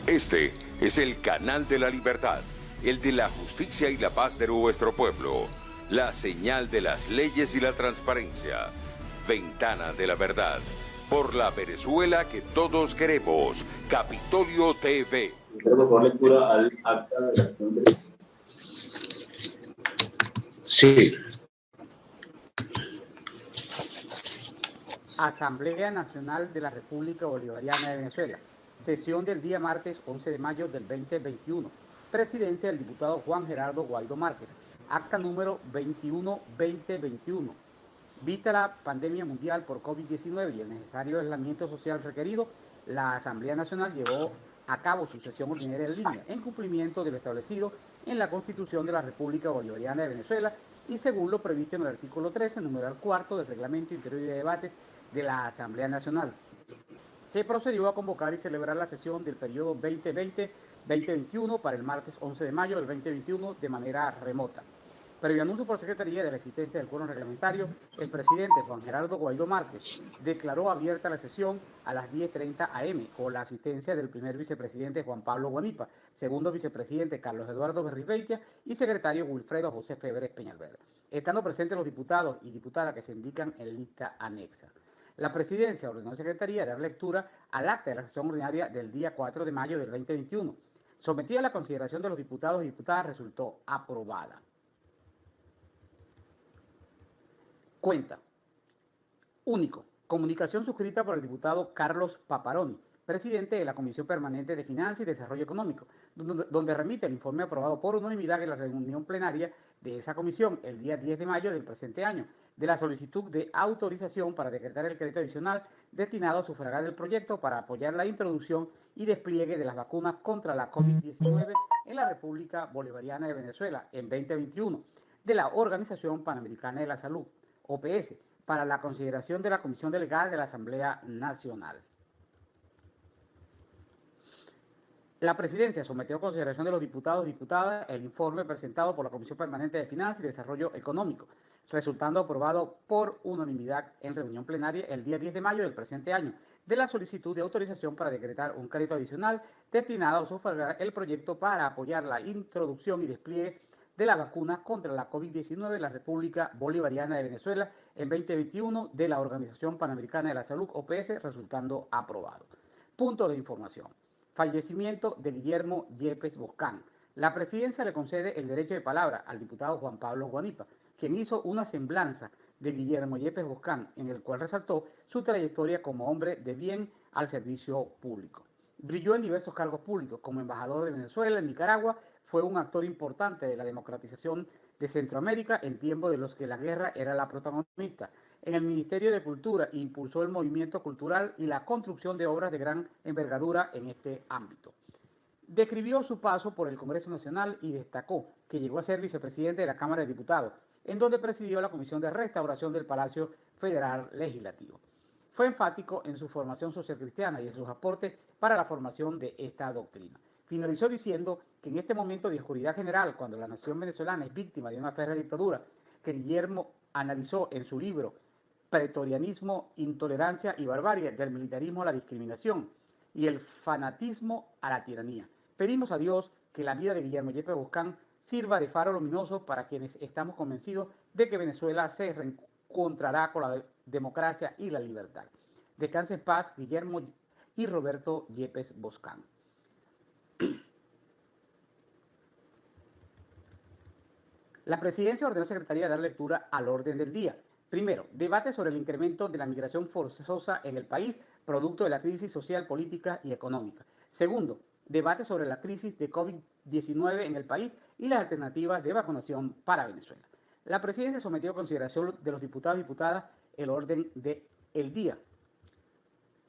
Este es el canal de la libertad, el de la justicia y la paz de nuestro pueblo, la señal de las leyes y la transparencia, Ventana de la Verdad, por la Venezuela que todos queremos, Capitolio TV. Por lectura al acta de la Congreso. Sí. Asamblea Nacional de la República Bolivariana de Venezuela. Sesión del día martes 11 de mayo del 2021. Presidencia del diputado Juan Gerardo Guaidó Márquez. Acta número 21-2021. Vista la pandemia mundial por COVID-19 y el necesario aislamiento social requerido, la Asamblea Nacional llevó a cabo su sesión ordinaria en línea, en cumplimiento de lo establecido en la Constitución de la República Bolivariana de Venezuela y según lo previsto en el artículo 13, numeral 4 del Reglamento Interior y de Debate de la Asamblea Nacional. Se procedió a convocar y celebrar la sesión del periodo 2020-2021 para el martes 11 de mayo del 2021 de manera remota. Previo anuncio por Secretaría de la existencia del quórum reglamentario, el presidente Juan Gerardo Guaidó Márquez declaró abierta la sesión a las 10:30 am con la asistencia del primer vicepresidente Juan Pablo Guanipa, segundo vicepresidente Carlos Eduardo Berrizbeitia y secretario Wilfredo José Febres Peñalver, estando presentes los diputados y diputadas que se indican en lista anexa. La presidencia ordenó a la Secretaría dar lectura al acta de la sesión ordinaria del día 4 de mayo del 2021. Sometida a la consideración de los diputados y diputadas, resultó aprobada. Cuenta. Único. Comunicación suscrita por el diputado Carlos Paparoni, presidente de la Comisión Permanente de Finanzas y Desarrollo Económico, donde remite el informe aprobado por unanimidad en la reunión plenaria de esa comisión el día 10 de mayo del presente año, de la solicitud de autorización para decretar el crédito adicional destinado a sufragar el proyecto para apoyar la introducción y despliegue de las vacunas contra la COVID-19 en la República Bolivariana de Venezuela en 2021, de la Organización Panamericana de la Salud, OPS, para la consideración de la Comisión Delegada de la Asamblea Nacional. La presidencia sometió a consideración de los diputados y diputadas el informe presentado por la Comisión Permanente de Finanzas y Desarrollo Económico, resultando aprobado por unanimidad en reunión plenaria el día 10 de mayo del presente año, de la solicitud de autorización para decretar un crédito adicional destinado a sufragar el proyecto para apoyar la introducción y despliegue de la vacuna contra la COVID-19 en la República Bolivariana de Venezuela en 2021 de la Organización Panamericana de la Salud, OPS, resultando aprobado. Punto de información. Fallecimiento de Guillermo Yepes Boscán. La presidencia le concede el derecho de palabra al diputado Juan Pablo Guanipa, quien hizo una semblanza de Guillermo Yepes Boscán, en el cual resaltó su trayectoria como hombre de bien al servicio público. Brilló en diversos cargos públicos, como embajador de Venezuela en Nicaragua, fue un actor importante de la democratización de Centroamérica en tiempos de los que la guerra era la protagonista. En el Ministerio de Cultura impulsó el movimiento cultural y la construcción de obras de gran envergadura en este ámbito. Describió su paso por el Congreso Nacional y destacó que llegó a ser vicepresidente de la Cámara de Diputados, en donde presidió la Comisión de Restauración del Palacio Federal Legislativo. Fue enfático en su formación socialcristiana y en sus aportes para la formación de esta doctrina. Finalizó diciendo que en este momento de oscuridad general, cuando la nación venezolana es víctima de una férrea dictadura, que Guillermo analizó en su libro Pretorianismo, Intolerancia y Barbarie, del militarismo a la discriminación y el fanatismo a la tiranía. Pedimos a Dios que la vida de Guillermo Yepes Boscán sirva de faro luminoso para quienes estamos convencidos de que Venezuela se reencontrará con la democracia y la libertad. Descanse en paz, Guillermo y Roberto Yepes Boscán. La presidencia ordenó a la Secretaría de dar lectura al orden del día. Primero, debate sobre el incremento de la migración forzosa en el país, producto de la crisis social, política y económica. Segundo, debate sobre la crisis de COVID-19 en el país y las alternativas de vacunación para Venezuela. La presidencia sometió a consideración de los diputados y diputadas el orden del día,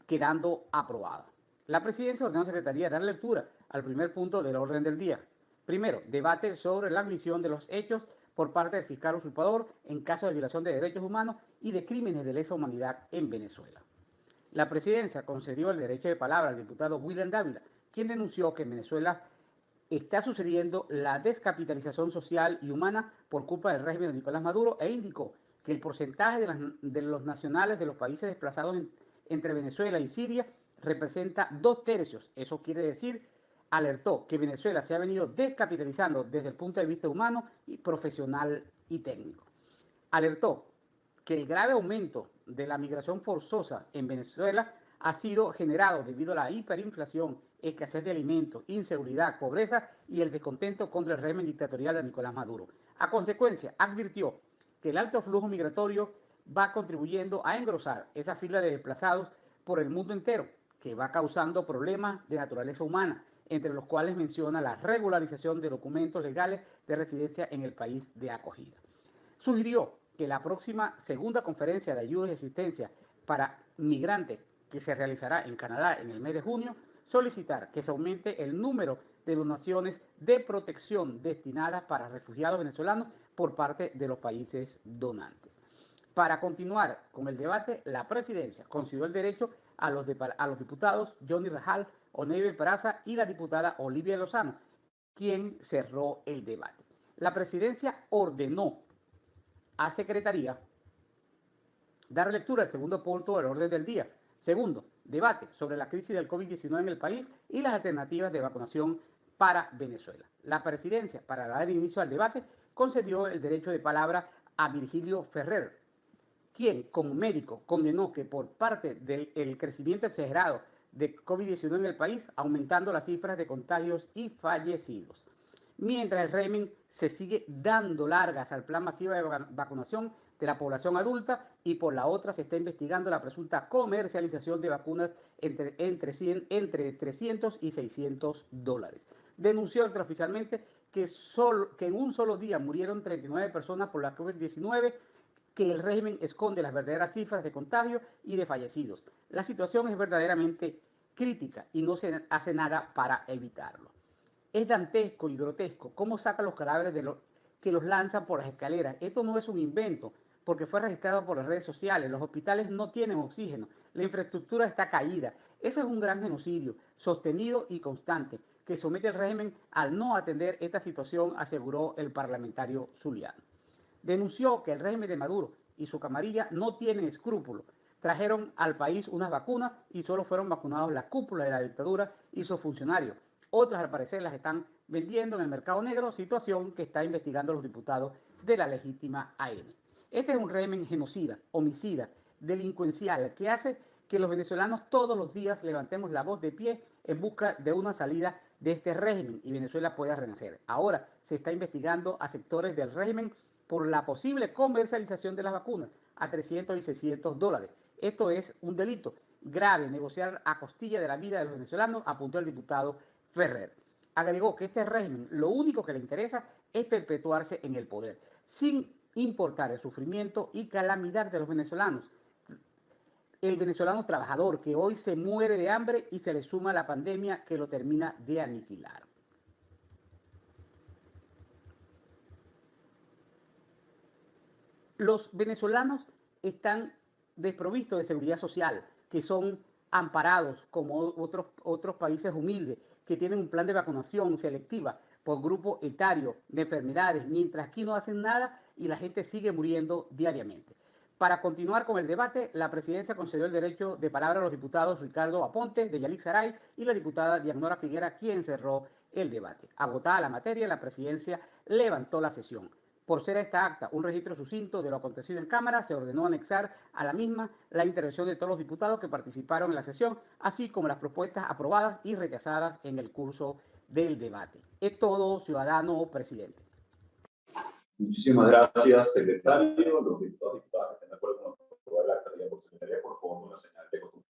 quedando aprobada. La presidencia ordenó a la Secretaría dar lectura al primer punto del orden del día. Primero, debate sobre la admisión de los hechos por parte del fiscal usurpador en caso de violación de derechos humanos y de crímenes de lesa humanidad en Venezuela. La presidencia concedió el derecho de palabra al diputado William Dávila, quien denunció que en Venezuela está sucediendo la descapitalización social y humana por culpa del régimen de Nicolás Maduro e indicó que el porcentaje de los nacionales de los países desplazados entre Venezuela y Siria representa 2/3. Eso quiere decir alertó que Venezuela se ha venido descapitalizando desde el punto de vista humano, y profesional y técnico. Alertó que el grave aumento de la migración forzosa en Venezuela ha sido generado debido a la hiperinflación, escasez de alimentos, inseguridad, pobreza y el descontento contra el régimen dictatorial de Nicolás Maduro. A consecuencia, advirtió que el alto flujo migratorio va contribuyendo a engrosar esa fila de desplazados por el mundo entero, que va causando problemas de naturaleza humana, entre los cuales menciona la regularización de documentos legales de residencia en el país de acogida. Sugirió que la próxima segunda conferencia de ayuda y asistencia para migrantes, que se realizará en Canadá en el mes de junio, solicitar que se aumente el número de donaciones de protección destinadas para refugiados venezolanos por parte de los países donantes. Para continuar con el debate, la presidencia concedió el derecho a los diputados Johnny Rajal, Oneibel Peraza y la diputada Olivia Lozano, quien cerró el debate. La presidencia ordenó a Secretaría dar lectura al segundo punto del orden del día. Segundo, debate sobre la crisis del COVID-19 en el país y las alternativas de vacunación para Venezuela. La presidencia, para dar inicio al debate, concedió el derecho de palabra a Virgilio Ferrer, quien como médico condenó que por parte del crecimiento exagerado de COVID-19 en el país, aumentando las cifras de contagios y fallecidos. Mientras el régimen se sigue dando largas al plan masivo de vacunación de la población adulta, y por la otra se está investigando la presunta comercialización de vacunas entre 300 y 600 dólares. Denunció extraoficialmente que en un solo día murieron 39 personas por la COVID-19, que el régimen esconde las verdaderas cifras de contagio y de fallecidos. La situación es verdaderamente crítica y no se hace nada para evitarlo. Es dantesco y grotesco cómo sacan los cadáveres que los lanzan por las escaleras. Esto no es un invento, porque fue registrado por las redes sociales. Los hospitales no tienen oxígeno, la infraestructura está caída. Ese es un gran genocidio, sostenido y constante, que somete al régimen al no atender esta situación, aseguró el parlamentario zuliano. Denunció que el régimen de Maduro y su camarilla no tienen escrúpulos. Trajeron al país unas vacunas y solo fueron vacunados la cúpula de la dictadura y sus funcionarios. Otras, al parecer, las están vendiendo en el mercado negro, situación que está investigando los diputados de la legítima AM. Este es un régimen genocida, homicida, delincuencial, que hace que los venezolanos todos los días levantemos la voz de pie en busca de una salida de este régimen y Venezuela pueda renacer. Ahora se está investigando a sectores del régimen por la posible comercialización de las vacunas a 300 y 600 dólares. Esto es un delito grave, negociar a costilla de la vida de los venezolanos, apuntó el diputado Ferrer. Agregó que este régimen lo único que le interesa es perpetuarse en el poder, sin importar el sufrimiento y calamidad de los venezolanos. El venezolano trabajador que hoy se muere de hambre y se le suma la pandemia que lo termina de aniquilar. Los venezolanos están desprovistos de seguridad social, que son amparados como otros países humildes, que tienen un plan de vacunación selectiva por grupo etario de enfermedades, mientras aquí no hacen nada y la gente sigue muriendo diariamente. Para continuar con el debate, la presidencia concedió el derecho de palabra a los diputados Ricardo Aponte, de Yalik Saray, y la diputada Diagnora Figuera, quien cerró el debate. Agotada la materia, la presidencia levantó la sesión. Por ser esta acta un registro sucinto de lo acontecido en Cámara, se ordenó anexar a la misma la intervención de todos los diputados que participaron en la sesión, así como las propuestas aprobadas y rechazadas en el curso del debate. Es todo, ciudadano presidente. Muchísimas gracias, secretario. Los diputados y diputadas que estén de acuerdo con aprobar la acta por secretaría, por favor, con la señal de costumbre.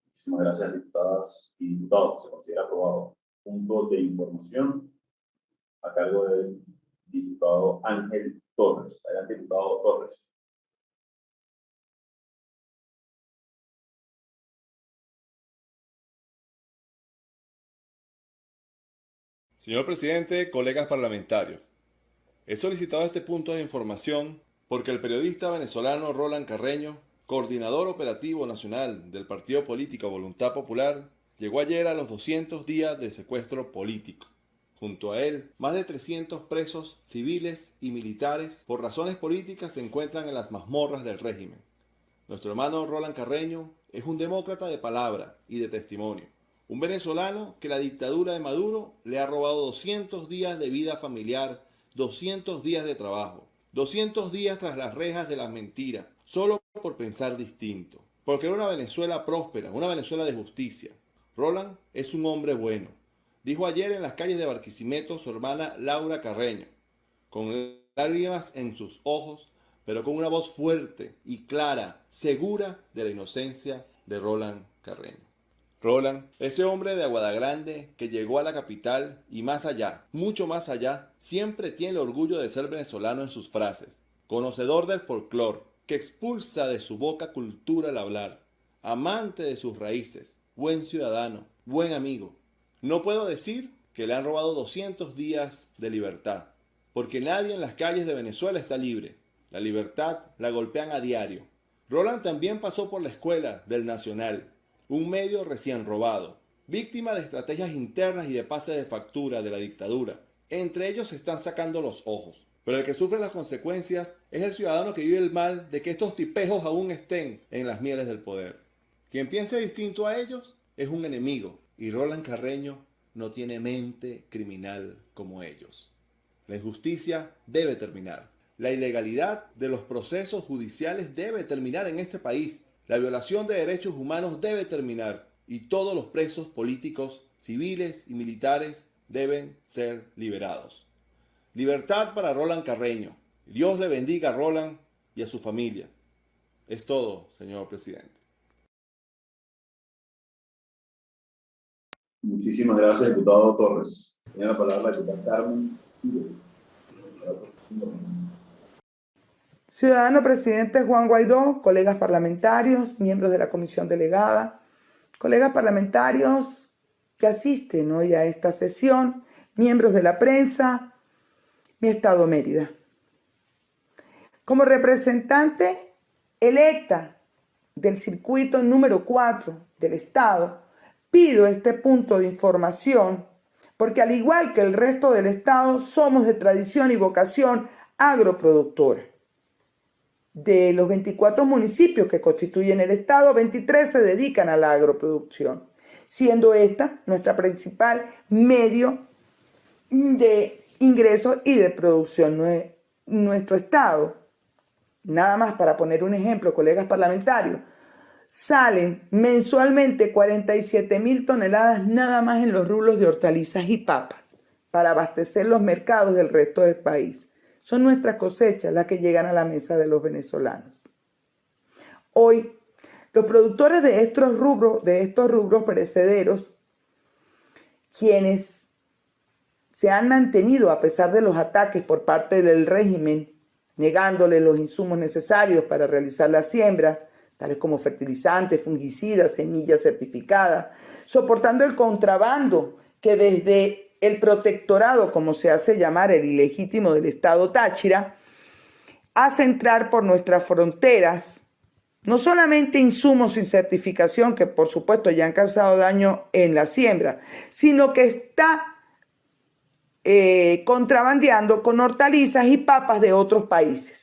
Muchísimas gracias, diputadas y diputados. Se considera aprobado. Punto de información a cargo del diputado Ángel Torres. Adelante, diputado Torres. Señor presidente, colegas parlamentarios, he solicitado este punto de información porque el periodista venezolano Roland Carreño, coordinador operativo nacional del partido político Voluntad Popular, llegó ayer a los 200 días de secuestro político. Junto a él, más de 300 presos civiles y militares por razones políticas se encuentran en las mazmorras del régimen. Nuestro hermano Roland Carreño es un demócrata de palabra y de testimonio. Un venezolano que la dictadura de Maduro le ha robado 200 días de vida familiar, 200 días de trabajo, 200 días tras las rejas de las mentiras, solo por pensar distinto. Porque era una Venezuela próspera, una Venezuela de justicia. Roland es un hombre bueno. Dijo ayer en las calles de Barquisimeto su hermana Laura Carreño, con lágrimas en sus ojos, pero con una voz fuerte y clara, segura de la inocencia de Roland Carreño. Roland, ese hombre de Aguada Grande que llegó a la capital y más allá, mucho más allá, siempre tiene el orgullo de ser venezolano en sus frases. Conocedor del folclore, que expulsa de su boca cultura al hablar. Amante de sus raíces, buen ciudadano, buen amigo. No puedo decir que le han robado 200 días de libertad, porque nadie en las calles de Venezuela está libre. La libertad la golpean a diario. Roland también pasó por la escuela del Nacional, un medio recién robado, víctima de estrategias internas y de pase de factura de la dictadura. Entre ellos se están sacando los ojos. Pero el que sufre las consecuencias es el ciudadano que vive el mal de que estos tipejos aún estén en las mieles del poder. Quien piense distinto a ellos es un enemigo, y Roland Carreño no tiene mente criminal como ellos. La injusticia debe terminar. La ilegalidad de los procesos judiciales debe terminar en este país. La violación de derechos humanos debe terminar. Y todos los presos políticos, civiles y militares deben ser liberados. Libertad para Roland Carreño. Dios le bendiga a Roland y a su familia. Es todo, señor presidente. Muchísimas gracias, diputado Torres. Tiene la palabra la diputada Carmen Ciro. Ciudadano presidente Juan Guaidó, colegas parlamentarios, miembros de la comisión delegada, colegas parlamentarios que asisten hoy a esta sesión, miembros de la prensa, mi estado Mérida. Como representante electa del circuito número 4 del estado, pido este punto de información porque al igual que el resto del estado somos de tradición y vocación agroproductora. De los 24 municipios que constituyen el estado, 23 se dedican a la agroproducción, siendo esta nuestra principal medio de ingresos y de producción. Nuestro estado, nada más para poner un ejemplo, colegas parlamentarios, salen mensualmente 47.000 toneladas nada más en los rubros de hortalizas y papas para abastecer los mercados del resto del país. Son nuestras cosechas las que llegan a la mesa de los venezolanos. Hoy, los productores de estos rubros perecederos, quienes se han mantenido a pesar de los ataques por parte del régimen, negándoles los insumos necesarios para realizar las siembras, tales como fertilizantes, fungicidas, semillas certificadas, soportando el contrabando que desde el protectorado, como se hace llamar el ilegítimo del estado Táchira, hace entrar por nuestras fronteras no solamente insumos sin certificación, que por supuesto ya han causado daño en la siembra, sino que está contrabandeando con hortalizas y papas de otros países.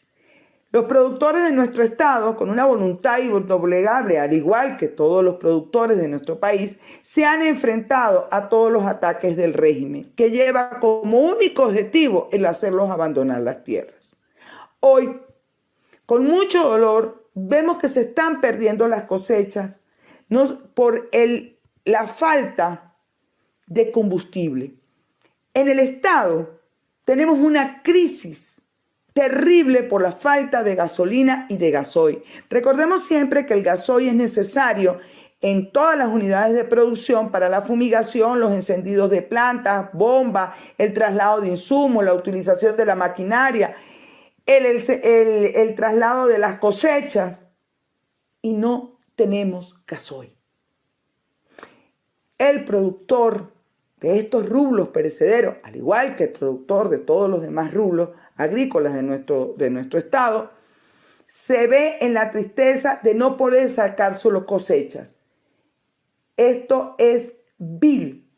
Los productores de nuestro estado, con una voluntad indoblegable, al igual que todos los productores de nuestro país, se han enfrentado a todos los ataques del régimen, que lleva como único objetivo el hacerlos abandonar las tierras. Hoy, con mucho dolor, vemos que se están perdiendo las cosechas por la falta de combustible. En el estado tenemos una crisis terrible por la falta de gasolina y de gasoil. Recordemos siempre que el gasoil es necesario en todas las unidades de producción para la fumigación, los encendidos de plantas, bombas, el traslado de insumos, la utilización de la maquinaria, el traslado de las cosechas, y no tenemos gasoil. El productor de estos rubros perecederos, al igual que el productor de todos los demás rubros agrícolas de nuestro estado, se ve en la tristeza de no poder sacar solo cosechas. Esto es vil,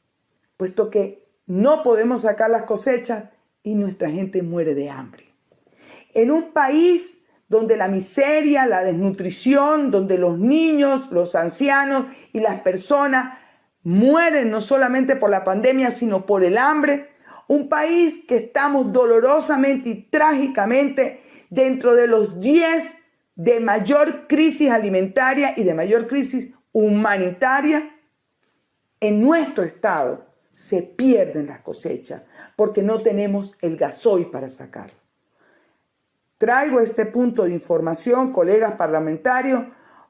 puesto que no podemos sacar las cosechas y nuestra gente muere de hambre. En un país donde la miseria, la desnutrición, donde los niños, los ancianos y las personas mueren no solamente por la pandemia, sino por el hambre. Un país que estamos dolorosamente y trágicamente dentro de los 10 de mayor crisis alimentaria y de mayor crisis humanitaria. En nuestro estado se pierden las cosechas porque no tenemos el gasoil para sacarlo. Traigo este punto de información, colegas parlamentarios,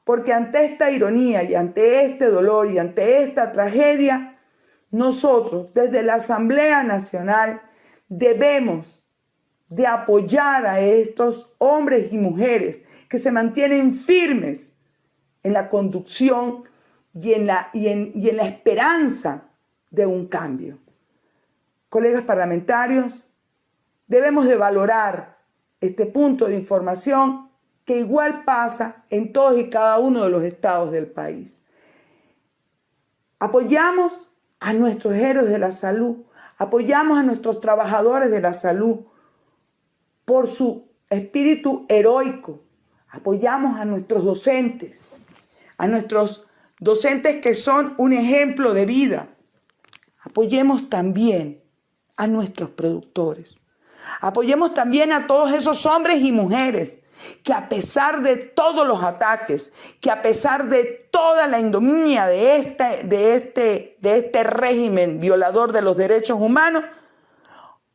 porque ante esta ironía y ante este dolor y ante esta tragedia, nosotros desde la Asamblea Nacional debemos de apoyar a estos hombres y mujeres que se mantienen firmes en la conducción y en la esperanza de un cambio. Colegas parlamentarios, debemos de valorar este punto de información que igual pasa en todos y cada uno de los estados del país. Apoyamos a nuestros héroes de la salud, apoyamos a nuestros trabajadores de la salud por su espíritu heroico, apoyamos a nuestros docentes que son un ejemplo de vida. Apoyemos también a nuestros productores. Apoyemos también a todos esos hombres y mujeres que a pesar de todos los ataques, que a pesar de toda la ignominia de este régimen violador de los derechos humanos,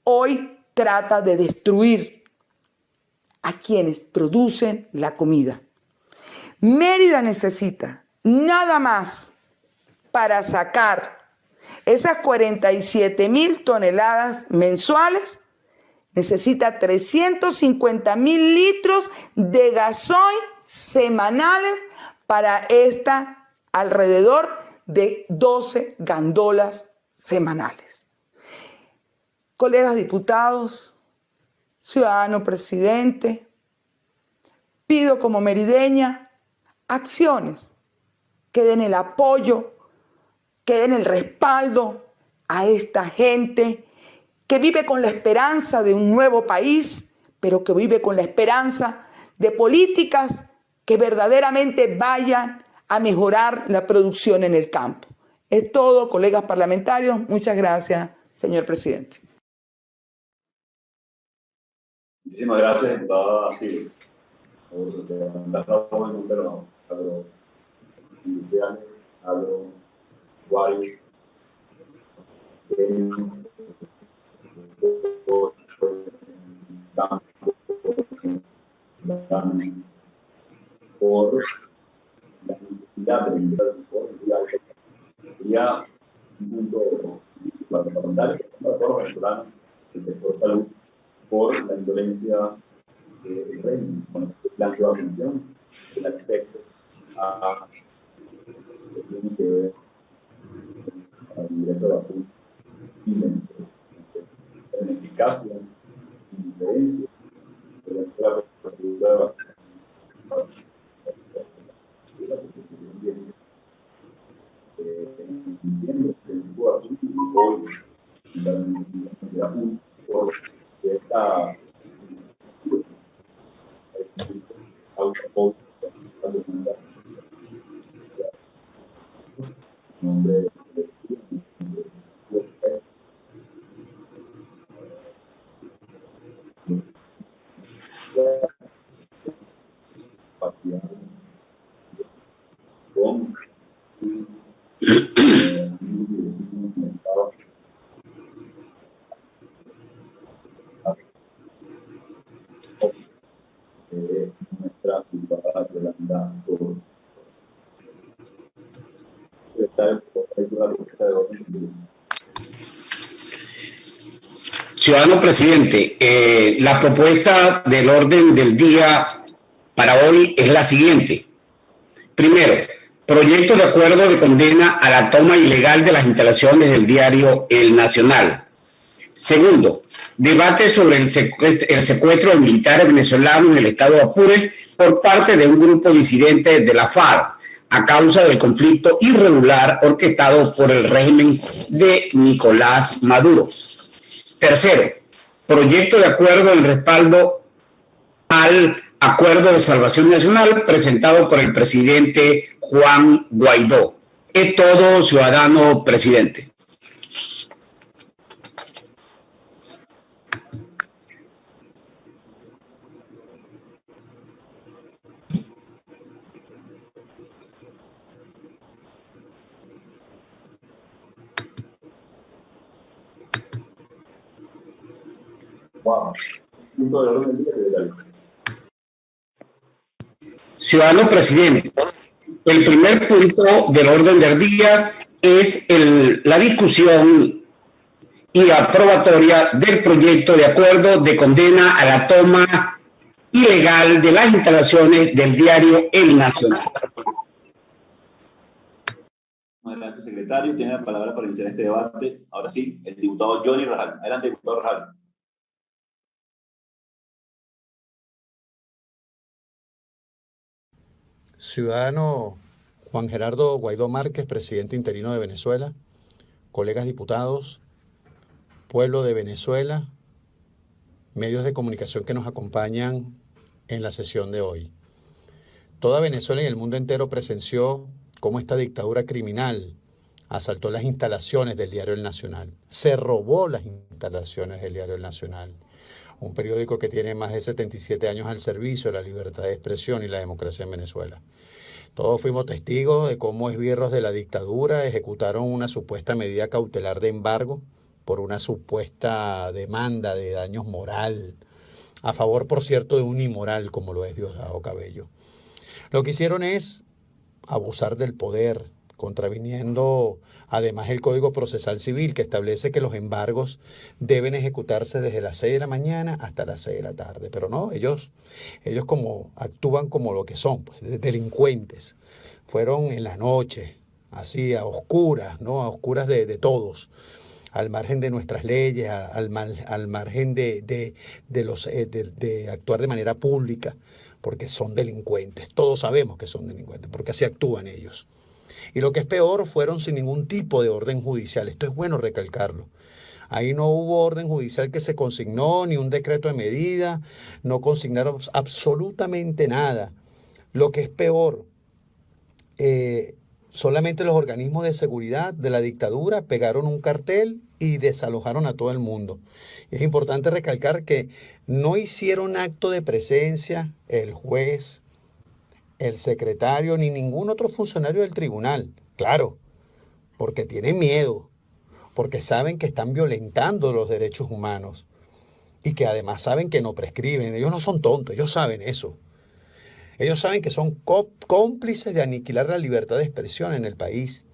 hoy trata de destruir a quienes producen la comida. Mérida necesita nada más para sacar esas 47,000 toneladas mensuales. Necesita 350,000 litros de gasoil semanales para alrededor de 12 gandolas semanales. Colegas diputados, ciudadano presidente, pido como merideña acciones que den el apoyo, que den el respaldo a esta gente que vive con la esperanza de un nuevo país, pero que vive con la esperanza de políticas que verdaderamente vayan a mejorar la producción en el campo. Es todo, colegas parlamentarios. Muchas gracias, señor presidente. Muchísimas gracias, diputada Silvia, por levantar la voz en un tema agroindustriales, agropecuarios, por la necesidad de limitar el sector. Sería un punto fundamental para todos los venezolanos del sector salud por la indolencia del régimen, con el plan de vacunación, el acceso a lo que tiene que ver al ingreso de vacunas y la eficacia y diferencia de la procedura de vacunación. En diciembre, el grupo de hoy, la universidad por esta nombre con nuestra diputada Yolanda Toro. Ciudadano presidente, la propuesta del orden del día para hoy es la siguiente. Primero, proyecto de acuerdo de condena a la toma ilegal de las instalaciones del diario El Nacional. Segundo, debate sobre el secuestro de militares venezolanos en el estado de Apure por parte de un grupo disidente de la FARC. a causa del conflicto irregular orquestado por el régimen de Nicolás Maduro. Tercero, proyecto de acuerdo en respaldo al Acuerdo de Salvación Nacional presentado por el presidente Juan Guaidó. Es todo, ciudadano presidente. Wow. Punto de orden del día, secretario. Ciudadano presidente, el primer punto del orden del día es la discusión y aprobatoria del proyecto de acuerdo de condena a la toma ilegal de las instalaciones del diario El Nacional. Muchas gracias, secretario. Tiene la palabra para iniciar este debate. Ahora sí, el diputado Johnny Rajal. Adelante, diputado Rajal. Ciudadano Juan Gerardo Guaidó Márquez, presidente interino de Venezuela, colegas diputados, pueblo de Venezuela, medios de comunicación que nos acompañan en la sesión de hoy. Toda Venezuela y el mundo entero presenció cómo esta dictadura criminal asaltó las instalaciones del diario El Nacional, se robó las instalaciones del diario El Nacional, un periódico que tiene más de 77 años al servicio de la libertad de expresión y la democracia en Venezuela. Todos fuimos testigos de cómo esbirros de la dictadura ejecutaron una supuesta medida cautelar de embargo por una supuesta demanda de daños moral, a favor, por cierto, de un inmoral como lo es Diosdado Cabello. Lo que hicieron es abusar del poder, contraviniendo además el Código Procesal Civil, que establece que los embargos deben ejecutarse desde las 6 de la mañana hasta las 6 de la tarde. Pero no, ellos como actúan como lo que son, pues, delincuentes. Fueron en la noche, así a oscuras, ¿no? A oscuras de todos, al margen de nuestras leyes, al margen de actuar de manera pública, porque son delincuentes. Todos sabemos que son delincuentes, porque así actúan ellos. Y lo que es peor, fueron sin ningún tipo de orden judicial. Esto es bueno recalcarlo. Ahí no hubo orden judicial que se consignó, ni un decreto de medida, no consignaron absolutamente nada. Lo que es peor, solamente los organismos de seguridad de la dictadura pegaron un cartel y desalojaron a todo el mundo. Es importante recalcar que no hicieron acto de presencia el juez, el secretario, ni ningún otro funcionario del tribunal. Claro, porque tienen miedo, porque saben que están violentando los derechos humanos y que además saben que no prescriben. Ellos no son tontos, ellos saben eso. Ellos saben que son cómplices de aniquilar la libertad de expresión en el país,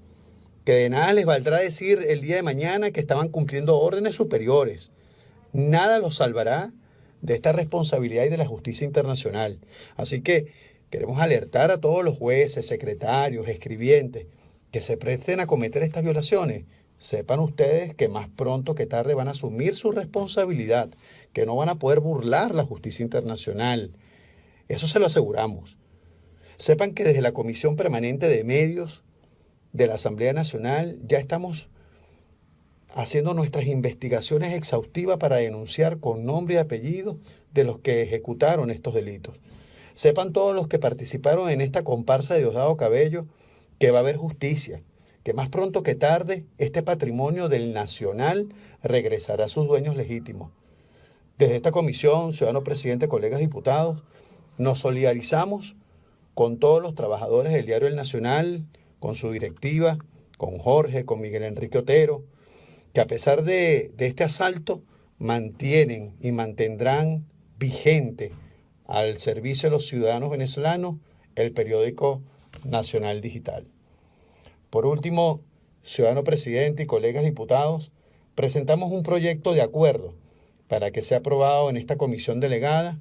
que de nada les valdrá decir el día de mañana que estaban cumpliendo órdenes superiores. Nada los salvará de esta responsabilidad y de la justicia internacional. Así que queremos alertar a todos los jueces, secretarios, escribientes que se presten a cometer estas violaciones. Sepan ustedes que más pronto que tarde van a asumir su responsabilidad, que no van a poder burlar la justicia internacional. Eso se lo aseguramos. Sepan que desde la Comisión Permanente de Medios de la Asamblea Nacional ya estamos haciendo nuestras investigaciones exhaustivas para denunciar con nombre y apellido de los que ejecutaron estos delitos. Sepan todos los que participaron en esta comparsa de Diosdado Cabello que va a haber justicia, que más pronto que tarde este patrimonio del Nacional regresará a sus dueños legítimos. Desde esta comisión, ciudadano presidente, colegas diputados, nos solidarizamos con todos los trabajadores del diario El Nacional, con su directiva, con Jorge, con Miguel Enrique Otero, que a pesar de este asalto mantienen y mantendrán vigente al servicio de los ciudadanos venezolanos el periódico Nacional Digital. Por último, ciudadano presidente y colegas diputados, presentamos un proyecto de acuerdo para que sea aprobado en esta comisión delegada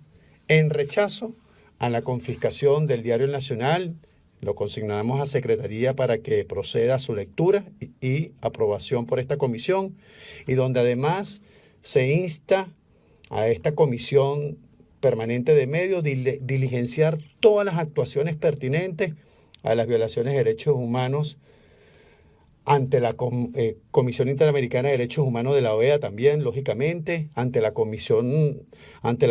en rechazo a la confiscación del diario El Nacional. Lo consignamos a Secretaría para que proceda a su lectura y aprobación por esta comisión, y donde además se insta a esta comisión permanente de medios diligenciar todas las actuaciones pertinentes a las violaciones de derechos humanos ante la Comisión Interamericana de Derechos Humanos de la OEA también, lógicamente, ante la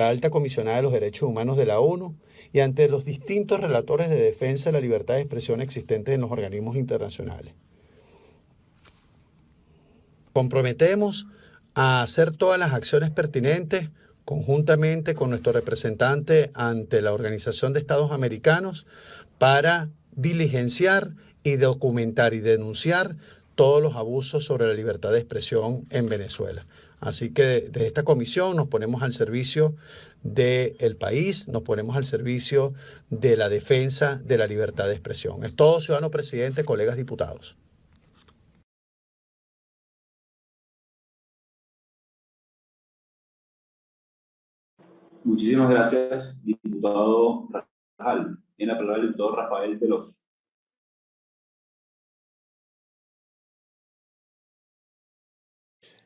Alta Comisionada de los Derechos Humanos de la ONU y ante los distintos relatores de defensa de la libertad de expresión existentes en los organismos internacionales. Comprometemos a hacer todas las acciones pertinentes conjuntamente con nuestro representante ante la Organización de Estados Americanos para diligenciar y documentar y denunciar todos los abusos sobre la libertad de expresión en Venezuela. Así que desde esta comisión nos ponemos al servicio del país, nos ponemos al servicio de la defensa de la libertad de expresión. Es todo, ciudadano presidente, colegas diputados. Muchísimas gracias, diputado Rajal. Tiene la palabra el diputado Rafael Veloz.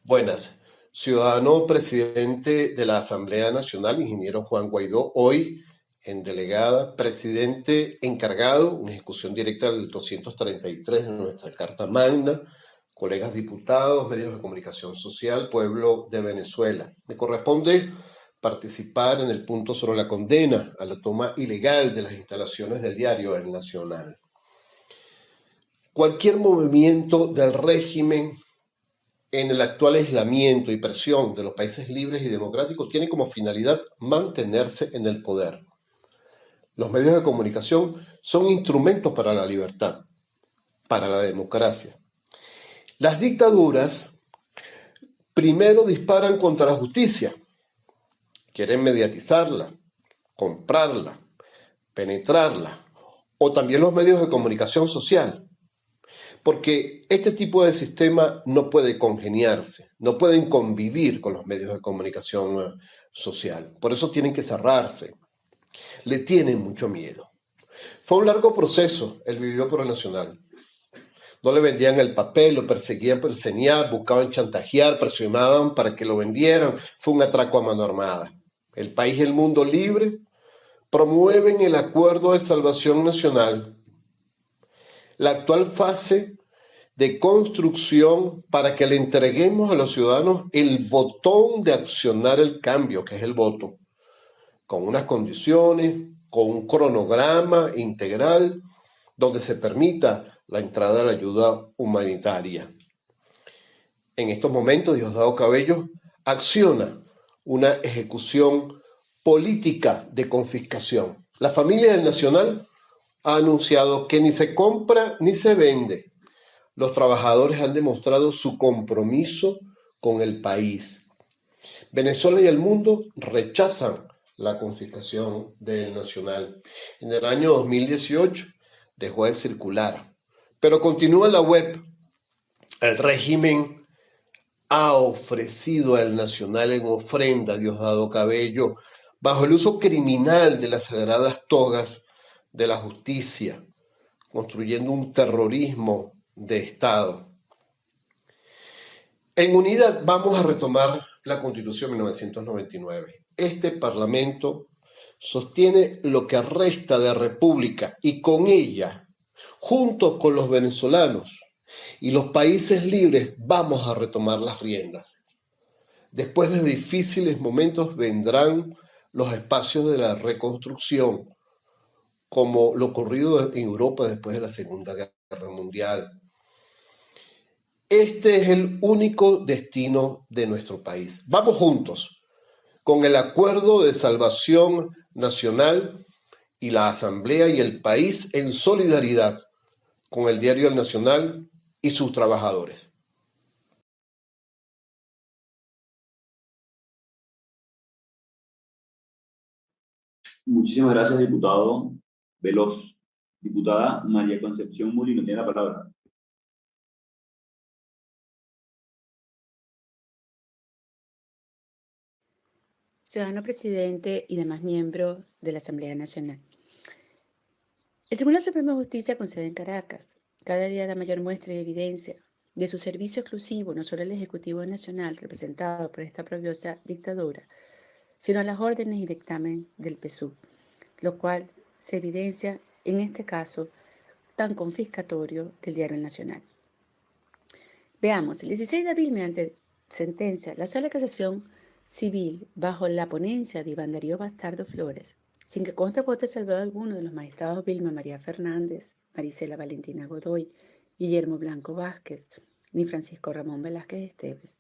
Buenas. Ciudadano presidente de la Asamblea Nacional, ingeniero Juan Guaidó, hoy en delegada, presidente encargado, en ejecución directa del 233 de nuestra Carta Magna, colegas diputados, medios de comunicación social, pueblo de Venezuela. Me corresponde participar en el punto sobre la condena a la toma ilegal de las instalaciones del diario El Nacional. Cualquier movimiento del régimen en el actual aislamiento y presión de los países libres y democráticos tiene como finalidad mantenerse en el poder. Los medios de comunicación son instrumentos para la libertad, para la democracia. Las dictaduras primero disparan contra la justicia, quieren mediatizarla, comprarla, penetrarla, o también los medios de comunicación social. Porque este tipo de sistema no puede congeniarse, no pueden convivir con los medios de comunicación social. Por eso tienen que cerrarse. Le tienen mucho miedo. Fue un largo proceso el vivido por el Nacional. No le vendían el papel, lo perseguían por señal, buscaban chantajear, presionaban para que lo vendieran. Fue un atraco a mano armada. El país y el mundo libre promueven el Acuerdo de Salvación Nacional. La actual fase de construcción para que le entreguemos a los ciudadanos el botón de accionar el cambio, que es el voto, con unas condiciones, con un cronograma integral, donde se permita la entrada de la ayuda humanitaria. En estos momentos, Diosdado Cabello acciona una ejecución política de confiscación. La familia del Nacional ha anunciado que ni se compra ni se vende. Los trabajadores han demostrado su compromiso con el país. Venezuela y el mundo rechazan la confiscación del Nacional. En el año 2018 dejó de circular, pero continúa en la web. El régimen ha ofrecido al Nacional en ofrenda a Diosdado Cabello bajo el uso criminal de las sagradas togas de la justicia, construyendo un terrorismo de Estado. En unidad vamos a retomar la Constitución de 1999. Este Parlamento sostiene lo que resta de república y con ella, junto con los venezolanos y los países libres, vamos a retomar las riendas. Después de difíciles momentos vendrán los espacios de la reconstrucción, como lo ocurrido en Europa después de la Segunda Guerra Mundial. Este es el único destino de nuestro país. Vamos juntos con el Acuerdo de Salvación Nacional y la Asamblea y el país en solidaridad con el diario El Nacional y sus trabajadores. Muchísimas gracias, diputado Veloz. Diputada María Concepción Molino tiene la palabra. Ciudadano presidente y demás miembros de la Asamblea Nacional. El Tribunal Supremo de Justicia con sede en Caracas cada día da mayor muestra y evidencia de su servicio exclusivo no solo al Ejecutivo Nacional representado por esta oprobiosa dictadura, sino a las órdenes y dictamen del PSUV, lo cual se evidencia en este caso tan confiscatorio del Diario Nacional. Veamos, el 16 de abril, mediante sentencia, la Sala de Casación Civil, bajo la ponencia de Iván Darío Bastardo Flores, sin que conste voto salvado alguno de los magistrados Vilma María Fernández, Marisela Valentina Godoy, Guillermo Blanco Vázquez, ni Francisco Ramón Velázquez Esteves,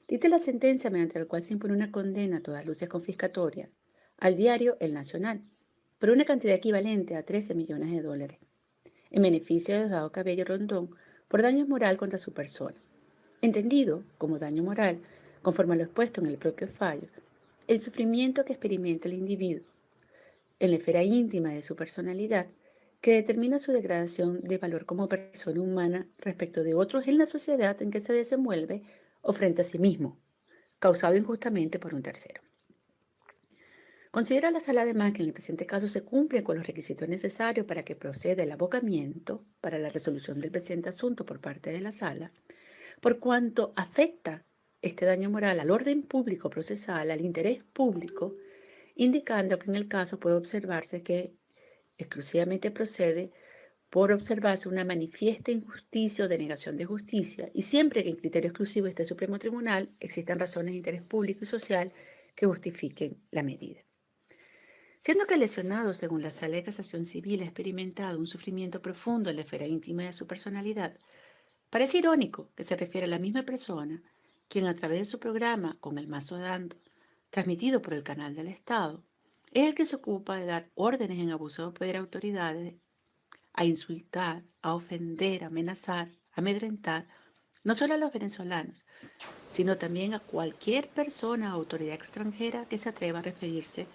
dicta la sentencia mediante la cual se impone una condena a todas luces confiscatorias al diario El Nacional por una cantidad equivalente a 13 millones de dólares, en beneficio de Diosdado Cabello Rondón por daño moral contra su persona, entendido como daño moral, conforme a lo expuesto en el propio fallo, el sufrimiento que experimenta el individuo en la esfera íntima de su personalidad, que determina su degradación de valor como persona humana respecto de otros en la sociedad en que se desenvuelve o frente a sí mismo, causado injustamente por un tercero. Considera la Sala además que en el presente caso se cumplen con los requisitos necesarios para que proceda el abocamiento para la resolución del presente asunto por parte de la Sala, por cuanto afecta este daño moral al orden público procesal, al interés público, indicando que en el caso puede observarse que exclusivamente procede por observarse una manifiesta injusticia o denegación de justicia, y siempre que en criterio exclusivo esté el Supremo Tribunal, existan razones de interés público y social que justifiquen la medida. Siendo que el lesionado, según la Sala de Casación Civil, ha experimentado un sufrimiento profundo en la esfera íntima de su personalidad, parece irónico que se refiere a la misma persona, quien a través de su programa Con el Mazo Dando, transmitido por el canal del Estado, es el que se ocupa de dar órdenes en abuso de poder a autoridades, a insultar, a ofender, a amenazar, a amedrentar, no solo a los venezolanos, sino también a cualquier persona o autoridad extranjera que se atreva a referirse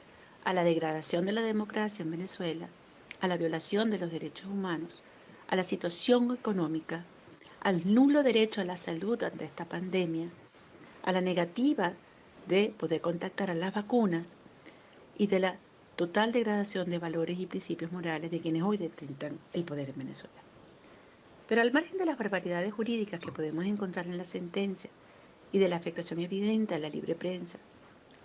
a la degradación de la democracia en Venezuela, a la violación de los derechos humanos, a la situación económica, al nulo derecho a la salud ante esta pandemia, a la negativa de poder contactar a las vacunas y de la total degradación de valores y principios morales de quienes hoy detentan el poder en Venezuela. Pero al margen de las barbaridades jurídicas que podemos encontrar en la sentencia y de la afectación evidente a la libre prensa,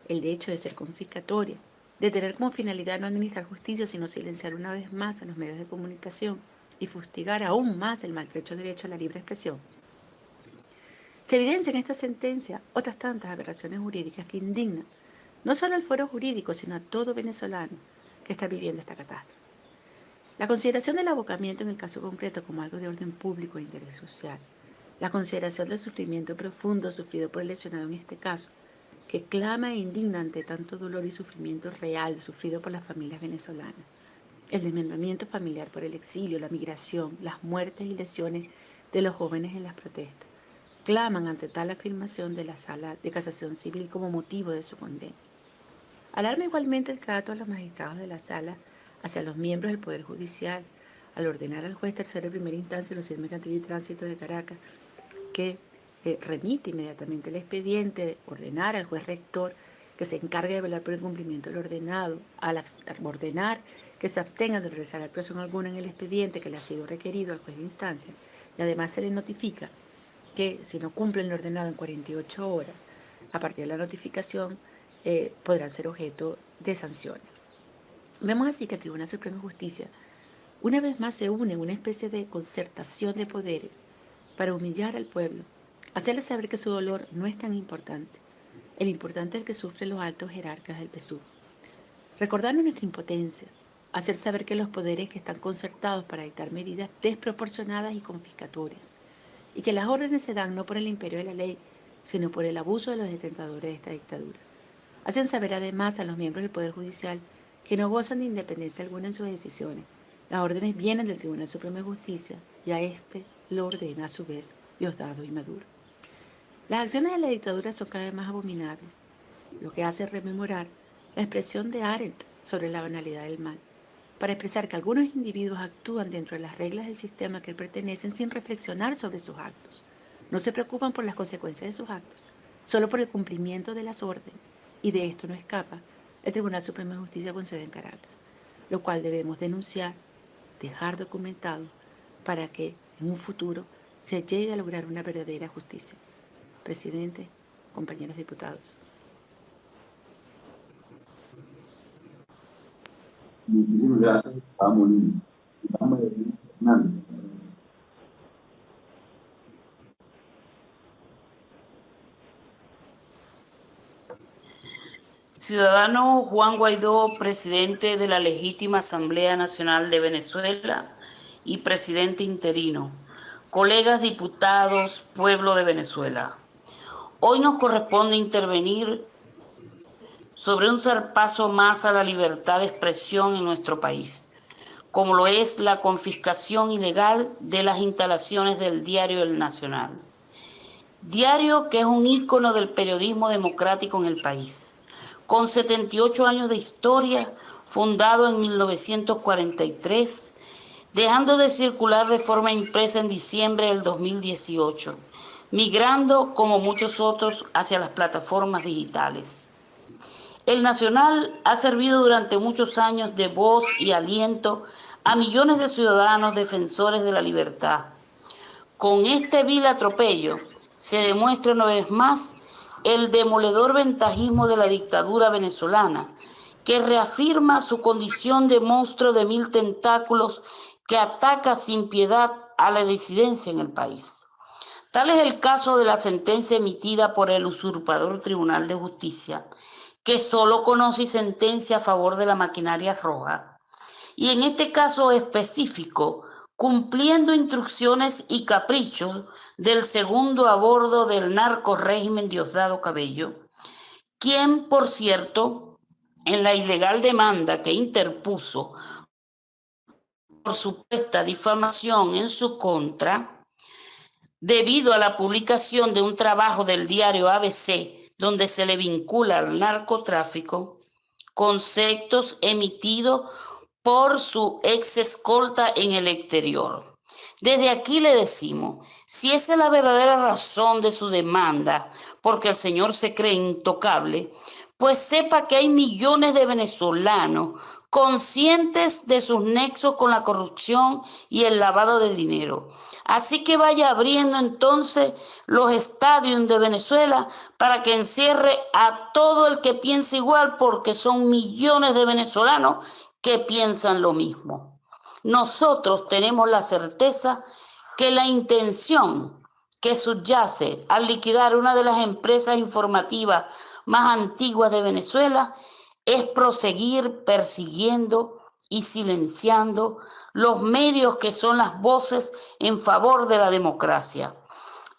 el hecho de ser confiscatoria, de tener como finalidad no administrar justicia, sino silenciar una vez más a los medios de comunicación y fustigar aún más el maltrecho derecho a la libre expresión, se evidencia en esta sentencia otras tantas aberraciones jurídicas que indignan no solo al fuero jurídico, sino a todo venezolano que está viviendo esta catástrofe. La consideración del abocamiento en el caso concreto como algo de orden público e interés social, la consideración del sufrimiento profundo sufrido por el lesionado en este caso, que clama e indigna ante tanto dolor y sufrimiento real sufrido por las familias venezolanas, el desmembramiento familiar por el exilio, la migración, las muertes y lesiones de los jóvenes en las protestas, claman ante tal afirmación de la Sala de Casación Civil como motivo de su condena. Alarma igualmente el trato a los magistrados de la Sala hacia los miembros del Poder Judicial, al ordenar al juez tercero de primera instancia de los Juzgados Mercantil y Tránsito de Caracas que remite inmediatamente el expediente, ordenar al juez rector que se encargue de velar por el cumplimiento del ordenado, al ordenar que se abstenga de realizar actuación alguna en el expediente que le ha sido requerido al juez de instancia, y además se le notifica que si no cumplen el ordenado en 48 horas, a partir de la notificación, podrán ser objeto de sanciones. Vemos así que el Tribunal Supremo de Justicia una vez más se une en una especie de concertación de poderes para humillar al pueblo, hacerle saber que su dolor no es tan importante. El importante es el que sufren los altos jerarcas del PSUV. Recordarnos nuestra impotencia, hacer saber que los poderes que están concertados para dictar medidas desproporcionadas y confiscatorias, y que las órdenes se dan no por el imperio de la ley, sino por el abuso de los detentadores de esta dictadura. Hacen saber además a los miembros del Poder Judicial que no gozan de independencia alguna en sus decisiones. Las órdenes vienen del Tribunal Supremo de Justicia y a este lo ordena a su vez Diosdado y Maduro. Las acciones de la dictadura son cada vez más abominables, lo que hace rememorar la expresión de Arendt sobre la banalidad del mal, para expresar que algunos individuos actúan dentro de las reglas del sistema que pertenecen sin reflexionar sobre sus actos. No se preocupan por las consecuencias de sus actos, solo por el cumplimiento de las órdenes, y de esto no escapa el Tribunal Supremo de Justicia con sede en Caracas, lo cual debemos denunciar, dejar documentado, para que en un futuro se llegue a lograr una verdadera justicia. Presidente, compañeros diputados. Muchísimas gracias. Está muy bien. Hernández. Ciudadano Juan Guaidó, presidente de la legítima Asamblea Nacional de Venezuela y presidente interino. Colegas diputados, pueblo de Venezuela. Hoy nos corresponde intervenir sobre un zarpazo más a la libertad de expresión en nuestro país, como lo es la confiscación ilegal de las instalaciones del diario El Nacional. Diario que es un ícono del periodismo democrático en el país. Con 78 años de historia, fundado en 1943, dejando de circular de forma impresa en diciembre del 2018, migrando, como muchos otros, hacia las plataformas digitales. El Nacional ha servido durante muchos años de voz y aliento a millones de ciudadanos defensores de la libertad. Con este vil atropello se demuestra una vez más el demoledor ventajismo de la dictadura venezolana, que reafirma su condición de monstruo de 1000 tentáculos que ataca sin piedad a la disidencia en el país. Tal es el caso de la sentencia emitida por el usurpador Tribunal de Justicia, que solo conoce y sentencia a favor de la maquinaria roja. Y en este caso específico, cumpliendo instrucciones y caprichos del segundo a bordo del narco régimen Diosdado Cabello, quien, por cierto, en la ilegal demanda que interpuso por supuesta difamación en su contra, debido a la publicación de un trabajo del diario ABC, donde se le vincula al narcotráfico, conceptos emitidos por su ex escolta en el exterior. Desde aquí le decimos, si esa es la verdadera razón de su demanda, porque el señor se cree intocable, pues sepa que hay millones de venezolanos conscientes de sus nexos con la corrupción y el lavado de dinero. Así que vaya abriendo entonces los estadios de Venezuela para que encierre a todo el que piense igual, porque son millones de venezolanos que piensan lo mismo. Nosotros tenemos la certeza que la intención que subyace al liquidar una de las empresas informativas más antiguas de Venezuela es proseguir persiguiendo y silenciando los medios que son las voces en favor de la democracia.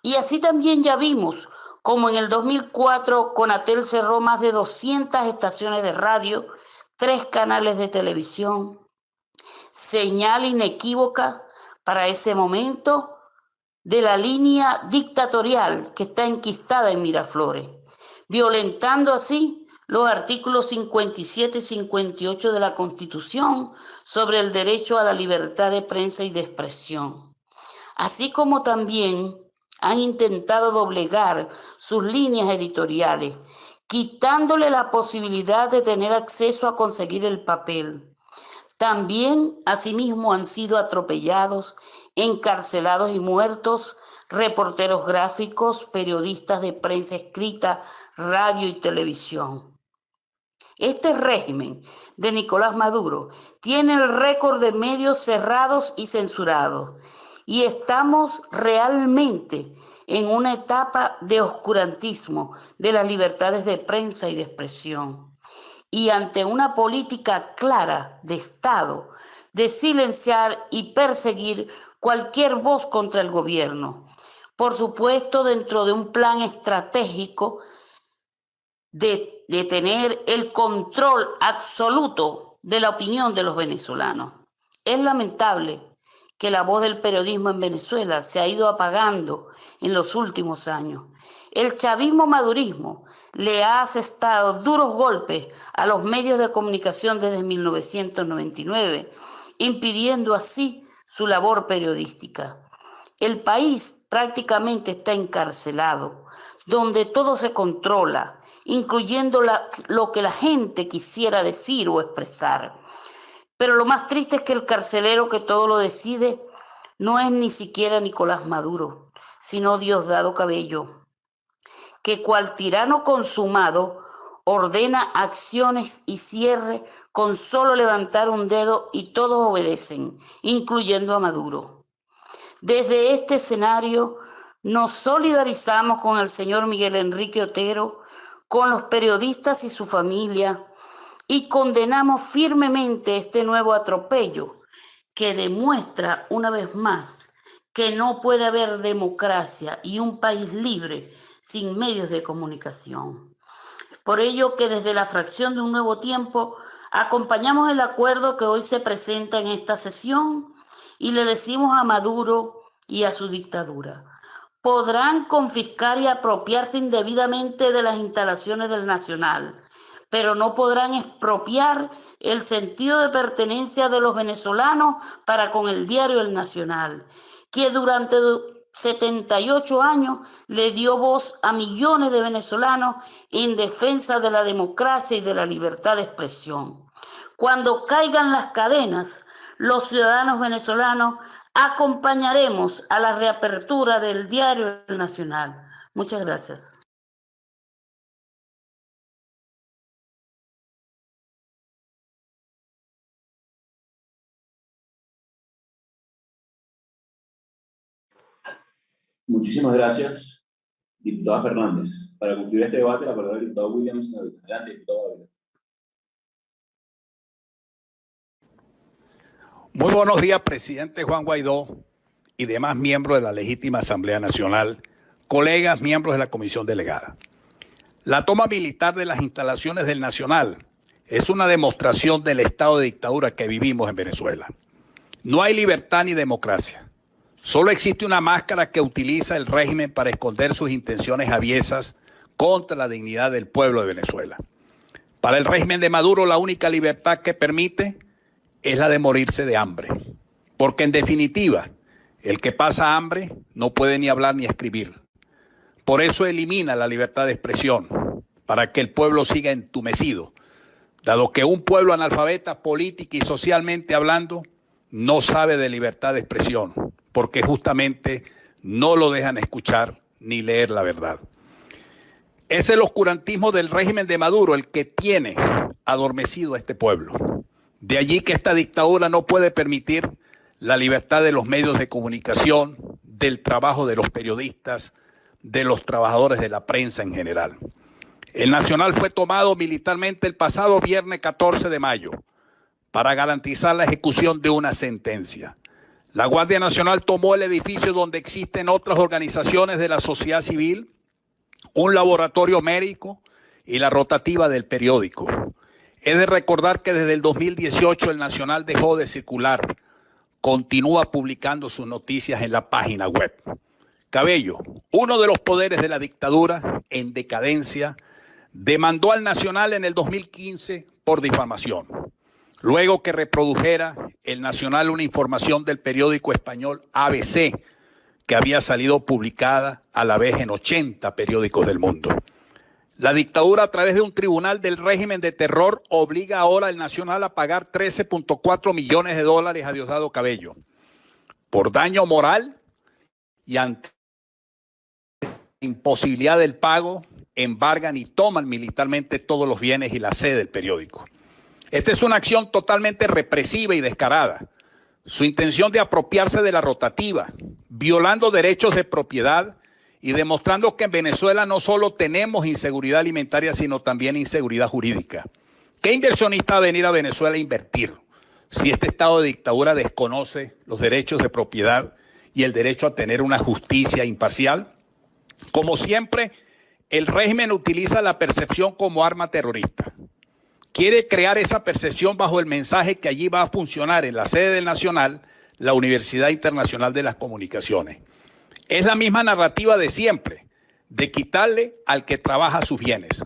Y así también ya vimos como en el 2004 Conatel cerró más de 200 estaciones de radio, 3 canales de televisión, señal inequívoca para ese momento de la línea dictatorial que está enquistada en Miraflores, violentando así los artículos 57 y 58 de la Constitución sobre el derecho a la libertad de prensa y de expresión, así como también han intentado doblegar sus líneas editoriales, quitándole la posibilidad de tener acceso a conseguir el papel. También, asimismo, han sido atropellados, encarcelados y muertos reporteros gráficos, periodistas de prensa escrita, radio y televisión. Este régimen de Nicolás Maduro tiene el récord de medios cerrados y censurados, y estamos realmente en una etapa de oscurantismo de las libertades de prensa y de expresión. Y ante una política clara de Estado de silenciar y perseguir cualquier voz contra el gobierno, por supuesto dentro de un plan estratégico de tener el control absoluto de la opinión de los venezolanos. Es lamentable que la voz del periodismo en Venezuela se ha ido apagando en los últimos años. El chavismo-madurismo le ha asestado duros golpes a los medios de comunicación desde 1999, impidiendo así su labor periodística. El país prácticamente está encarcelado, donde todo se controla, incluyendo lo que la gente quisiera decir o expresar. Pero lo más triste es que el carcelero que todo lo decide no es ni siquiera Nicolás Maduro, sino Diosdado Cabello, que cual tirano consumado ordena acciones y cierre con solo levantar un dedo y todos obedecen, incluyendo a Maduro. Desde este escenario nos solidarizamos con el señor Miguel Enrique Otero, con los periodistas y su familia, y condenamos firmemente este nuevo atropello que demuestra una vez más que no puede haber democracia y un país libre sin medios de comunicación. Por ello que desde la fracción de Un Nuevo Tiempo acompañamos el acuerdo que hoy se presenta en esta sesión y le decimos a Maduro y a su dictadura: podrán confiscar y apropiarse indebidamente de las instalaciones del Nacional, pero no podrán expropiar el sentido de pertenencia de los venezolanos para con el diario El Nacional, que durante 78 años le dio voz a millones de venezolanos en defensa de la democracia y de la libertad de expresión. Cuando caigan las cadenas, los ciudadanos venezolanos acompañaremos a la reapertura del diario El Nacional. Muchas gracias. Muchísimas gracias, diputada Fernández. Para concluir este debate, la palabra del diputado Williams. Adelante, diputado Ávila. Muy buenos días, presidente Juan Guaidó y demás miembros de la legítima Asamblea Nacional, colegas, miembros de la comisión delegada. La toma militar de las instalaciones del Nacional es una demostración del estado de dictadura que vivimos en Venezuela. No hay libertad ni democracia. Solo existe una máscara que utiliza el régimen para esconder sus intenciones aviesas contra la dignidad del pueblo de Venezuela. Para el régimen de Maduro, la única libertad que permite es la de morirse de hambre. Porque en definitiva, el que pasa hambre no puede ni hablar ni escribir. Por eso elimina la libertad de expresión, para que el pueblo siga entumecido, dado que un pueblo analfabeta política y socialmente hablando no sabe de libertad de expresión, porque justamente no lo dejan escuchar ni leer la verdad. Es el oscurantismo del régimen de Maduro el que tiene adormecido a este pueblo. De allí que esta dictadura no puede permitir la libertad de los medios de comunicación, del trabajo de los periodistas, de los trabajadores de la prensa en general. El Nacional fue tomado militarmente el pasado viernes 14 de mayo para garantizar la ejecución de una sentencia. La Guardia Nacional tomó el edificio donde existen otras organizaciones de la sociedad civil, un laboratorio médico y la rotativa del periódico. Es de recordar que desde el 2018 el Nacional dejó de circular, continúa publicando sus noticias en la página web. Cabello, uno de los poderes de la dictadura en decadencia, demandó al Nacional en el 2015 por difamación. Luego que reprodujera el Nacional una información del periódico español ABC, que había salido publicada a la vez en 80 periódicos del mundo. La dictadura, a través de un tribunal del régimen de terror, obliga ahora al Nacional a pagar $13.4 millones a Diosdado Cabello por daño moral y ante imposibilidad del pago, embargan y toman militarmente todos los bienes y la sede del periódico. Esta es una acción totalmente represiva y descarada. Su intención de apropiarse de la rotativa, violando derechos de propiedad y demostrando que en Venezuela no solo tenemos inseguridad alimentaria, sino también inseguridad jurídica. ¿Qué inversionista va a venir a Venezuela a invertir si este estado de dictadura desconoce los derechos de propiedad y el derecho a tener una justicia imparcial? Como siempre, el régimen utiliza la percepción como arma terrorista. Quiere crear esa percepción bajo el mensaje que allí va a funcionar en la sede del Nacional, la Universidad Internacional de las Comunicaciones. Es la misma narrativa de siempre, de quitarle al que trabaja sus bienes.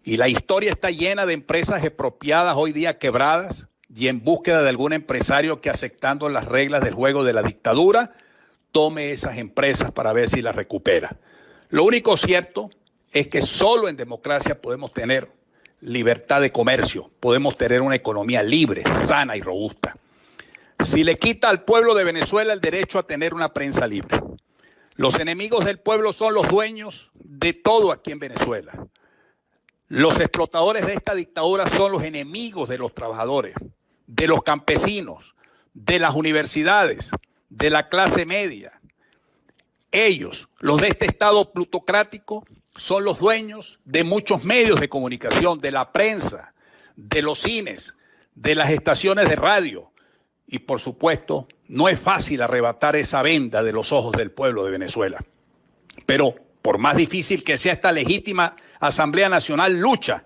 Y la historia está llena de empresas expropiadas hoy día quebradas y en búsqueda de algún empresario que, aceptando las reglas del juego de la dictadura, tome esas empresas para ver si las recupera. Lo único cierto es que solo en democracia podemos tener libertad de comercio, podemos tener una economía libre, sana y robusta. Si le quita al pueblo de Venezuela el derecho a tener una prensa libre, los enemigos del pueblo son los dueños de todo aquí en Venezuela. Los explotadores de esta dictadura son los enemigos de los trabajadores, de los campesinos, de las universidades, de la clase media. Ellos, los de este Estado plutocrático, son los dueños de muchos medios de comunicación, de la prensa, de los cines, de las estaciones de radio. Y por supuesto, no es fácil arrebatar esa venda de los ojos del pueblo de Venezuela. Pero por más difícil que sea, esta legítima Asamblea Nacional lucha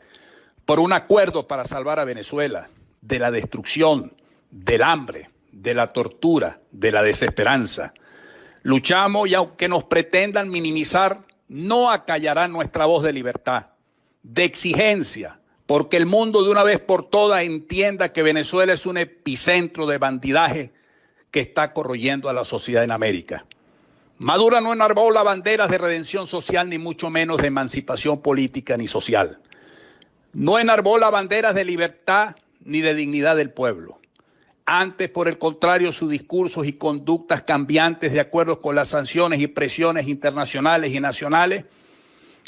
por un acuerdo para salvar a Venezuela de la destrucción, del hambre, de la tortura, de la desesperanza. Luchamos y aunque nos pretendan minimizar, no acallarán nuestra voz de libertad, de exigencia, porque el mundo de una vez por todas entienda que Venezuela es un epicentro de bandidaje que está corroyendo a la sociedad en América. Maduro no enarbola banderas de redención social, ni mucho menos de emancipación política ni social. No enarbola banderas de libertad ni de dignidad del pueblo. Antes, por el contrario, sus discursos y conductas cambiantes de acuerdo con las sanciones y presiones internacionales y nacionales,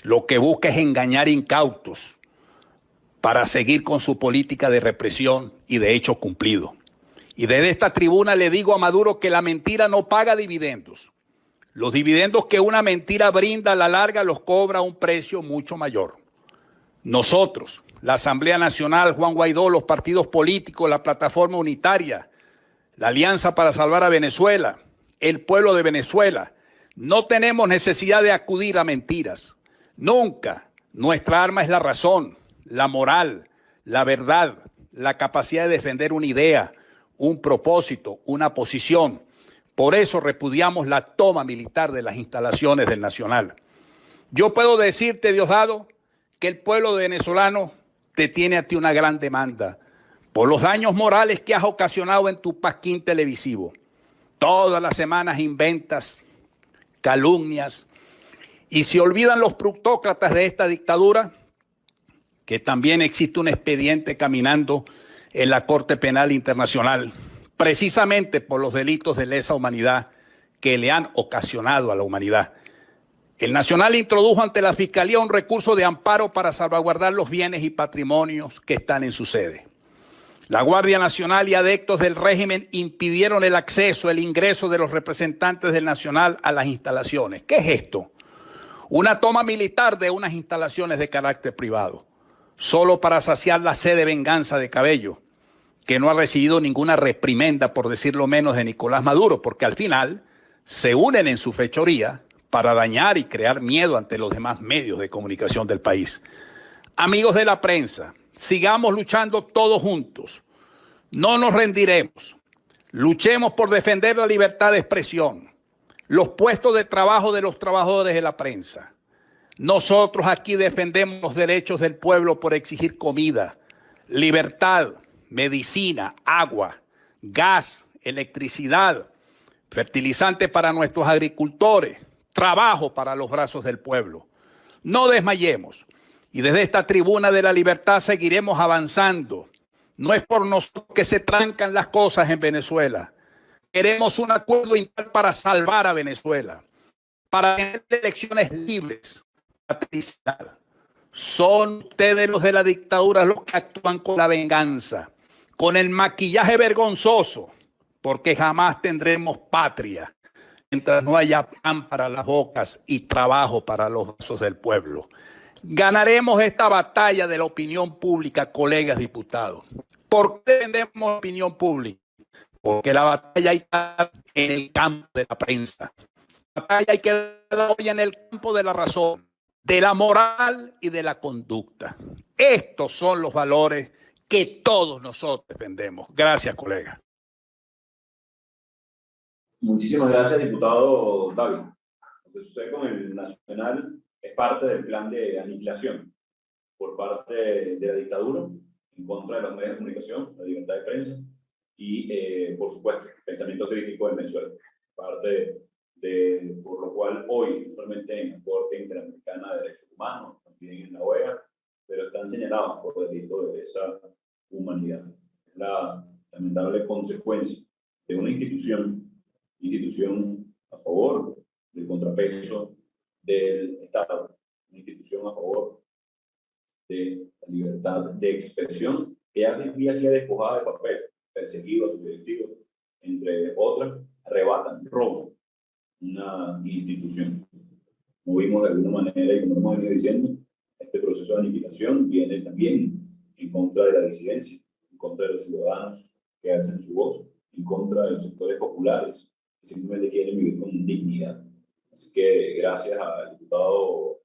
lo que busca es engañar incautos para seguir con su política de represión y de hecho cumplido. Y desde esta tribuna le digo a Maduro que la mentira no paga dividendos. Los dividendos que una mentira brinda a la larga los cobra a un precio mucho mayor. Nosotros, la Asamblea Nacional, Juan Guaidó, los partidos políticos, la Plataforma Unitaria, la Alianza para Salvar a Venezuela, el pueblo de Venezuela, no tenemos necesidad de acudir a mentiras. Nunca. Nuestra arma es la razón, la moral, la verdad, la capacidad de defender una idea, un propósito, una posición. Por eso repudiamos la toma militar de las instalaciones del Nacional. Yo puedo decirte, Diosdado, que el pueblo venezolano te tiene a ti una gran demanda por los daños morales que has ocasionado en tu pasquín televisivo. Todas las semanas inventas calumnias y se olvidan los plutócratas de esta dictadura que también existe un expediente caminando en la Corte Penal Internacional, precisamente por los delitos de lesa humanidad que le han ocasionado a la humanidad. El Nacional introdujo ante la Fiscalía un recurso de amparo para salvaguardar los bienes y patrimonios que están en su sede. La Guardia Nacional y adeptos del régimen impidieron el acceso, el ingreso de los representantes del Nacional a las instalaciones. ¿Qué es esto? Una toma militar de unas instalaciones de carácter privado, solo para saciar la sed de venganza de Cabello, que no ha recibido ninguna reprimenda, por decirlo menos, de Nicolás Maduro, porque al final se unen en su fechoría para dañar y crear miedo ante los demás medios de comunicación del país. Amigos de la prensa, sigamos luchando todos juntos. No nos rendiremos. Luchemos por defender la libertad de expresión, los puestos de trabajo de los trabajadores de la prensa. Nosotros aquí defendemos los derechos del pueblo por exigir comida, libertad, medicina, agua, gas, electricidad, fertilizante para nuestros agricultores, trabajo para los brazos del pueblo. No desmayemos y desde esta tribuna de la libertad seguiremos avanzando. No es por nosotros que se trancan las cosas en Venezuela. Queremos un acuerdo integral para salvar a Venezuela, para tener elecciones libres. Son ustedes los de la dictadura los que actúan con la venganza, con el maquillaje vergonzoso, porque jamás tendremos patria mientras no haya pan para las bocas y trabajo para los brazos del pueblo. Ganaremos esta batalla de la opinión pública, colegas diputados. ¿Por qué defendemos la opinión pública? Porque la batalla hay que dar en el campo de la prensa. La batalla hay que dar hoy en el campo de la razón, de la moral y de la conducta. Estos son los valores que todos nosotros defendemos. Gracias, colega. Muchísimas gracias, diputado David. Lo que sucede con el Nacional es parte del plan de aniquilación por parte de la dictadura en contra de los medios de comunicación, la libertad de prensa y, por supuesto, el pensamiento crítico en Venezuela. Parte por lo cual hoy, no solamente en la Corte Interamericana de Derechos Humanos, también en la OEA, pero están señalados por delito de lesa humanidad. Es la lamentable consecuencia de una institución a favor del contrapeso del Estado, una institución a favor de la libertad de expresión, que ya había sido despojada de papel, perseguido a sus directivos, entre otras, arrebatan, roban una institución. Como vimos de alguna manera y como hemos venido diciendo, este proceso de aniquilación viene también en contra de la disidencia, en contra de los ciudadanos que hacen su voz, en contra de los sectores populares que simplemente quieren vivir con dignidad. Así que gracias al diputado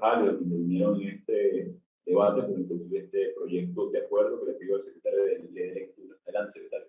Rajallo, que vinieron en este debate por introducir este proyecto de acuerdo que le pido al secretario de lectura. Adelante, secretario.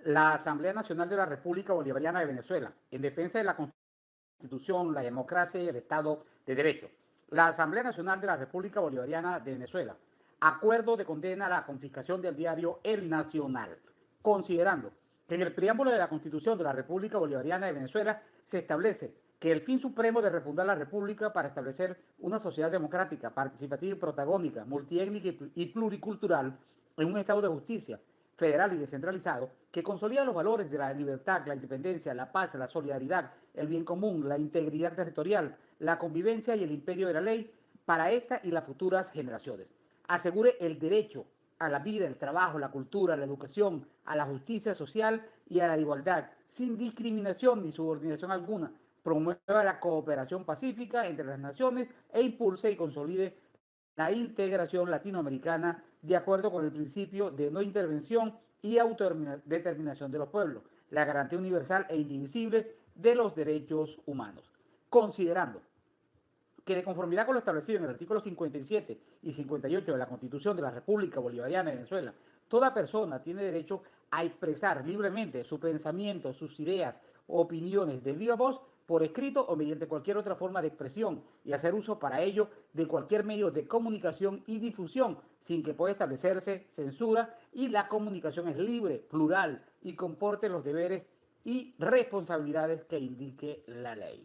La Asamblea Nacional de la República Bolivariana de Venezuela, en defensa de la Constitución, la democracia y el Estado de Derecho. La Asamblea Nacional de la República Bolivariana de Venezuela, acuerdo de condena a la confiscación del diario El Nacional, considerando que en el preámbulo de la Constitución de la República Bolivariana de Venezuela se establece que el fin supremo de refundar la República para establecer una sociedad democrática, participativa y protagónica, multiétnica y pluricultural en un Estado de justicia, federal y descentralizado, que consolida los valores de la libertad, la independencia, la paz, la solidaridad, el bien común, la integridad territorial, la convivencia y el imperio de la ley para esta y las futuras generaciones. Asegure el derecho a la vida, el trabajo, la cultura, la educación, a la justicia social y a la igualdad, sin discriminación ni subordinación alguna. Promueva la cooperación pacífica entre las naciones e impulse y consolide la integración latinoamericana de acuerdo con el principio de no intervención y autodeterminación de los pueblos, la garantía universal e indivisible de los derechos humanos. Considerando que de conformidad con lo establecido en el artículo 57 y 58 de la Constitución de la República Bolivariana de Venezuela, toda persona tiene derecho a expresar libremente su pensamiento, sus ideas o opiniones de viva voz, por escrito o mediante cualquier otra forma de expresión, y hacer uso para ello de cualquier medio de comunicación y difusión, sin que pueda establecerse censura, y la comunicación es libre, plural y comporte los deberes y responsabilidades que indique la ley.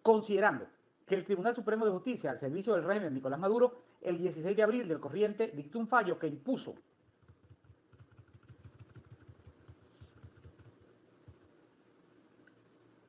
Considerando que el Tribunal Supremo de Justicia, al servicio del régimen Nicolás Maduro, el 16 de abril del corriente dictó un fallo que impuso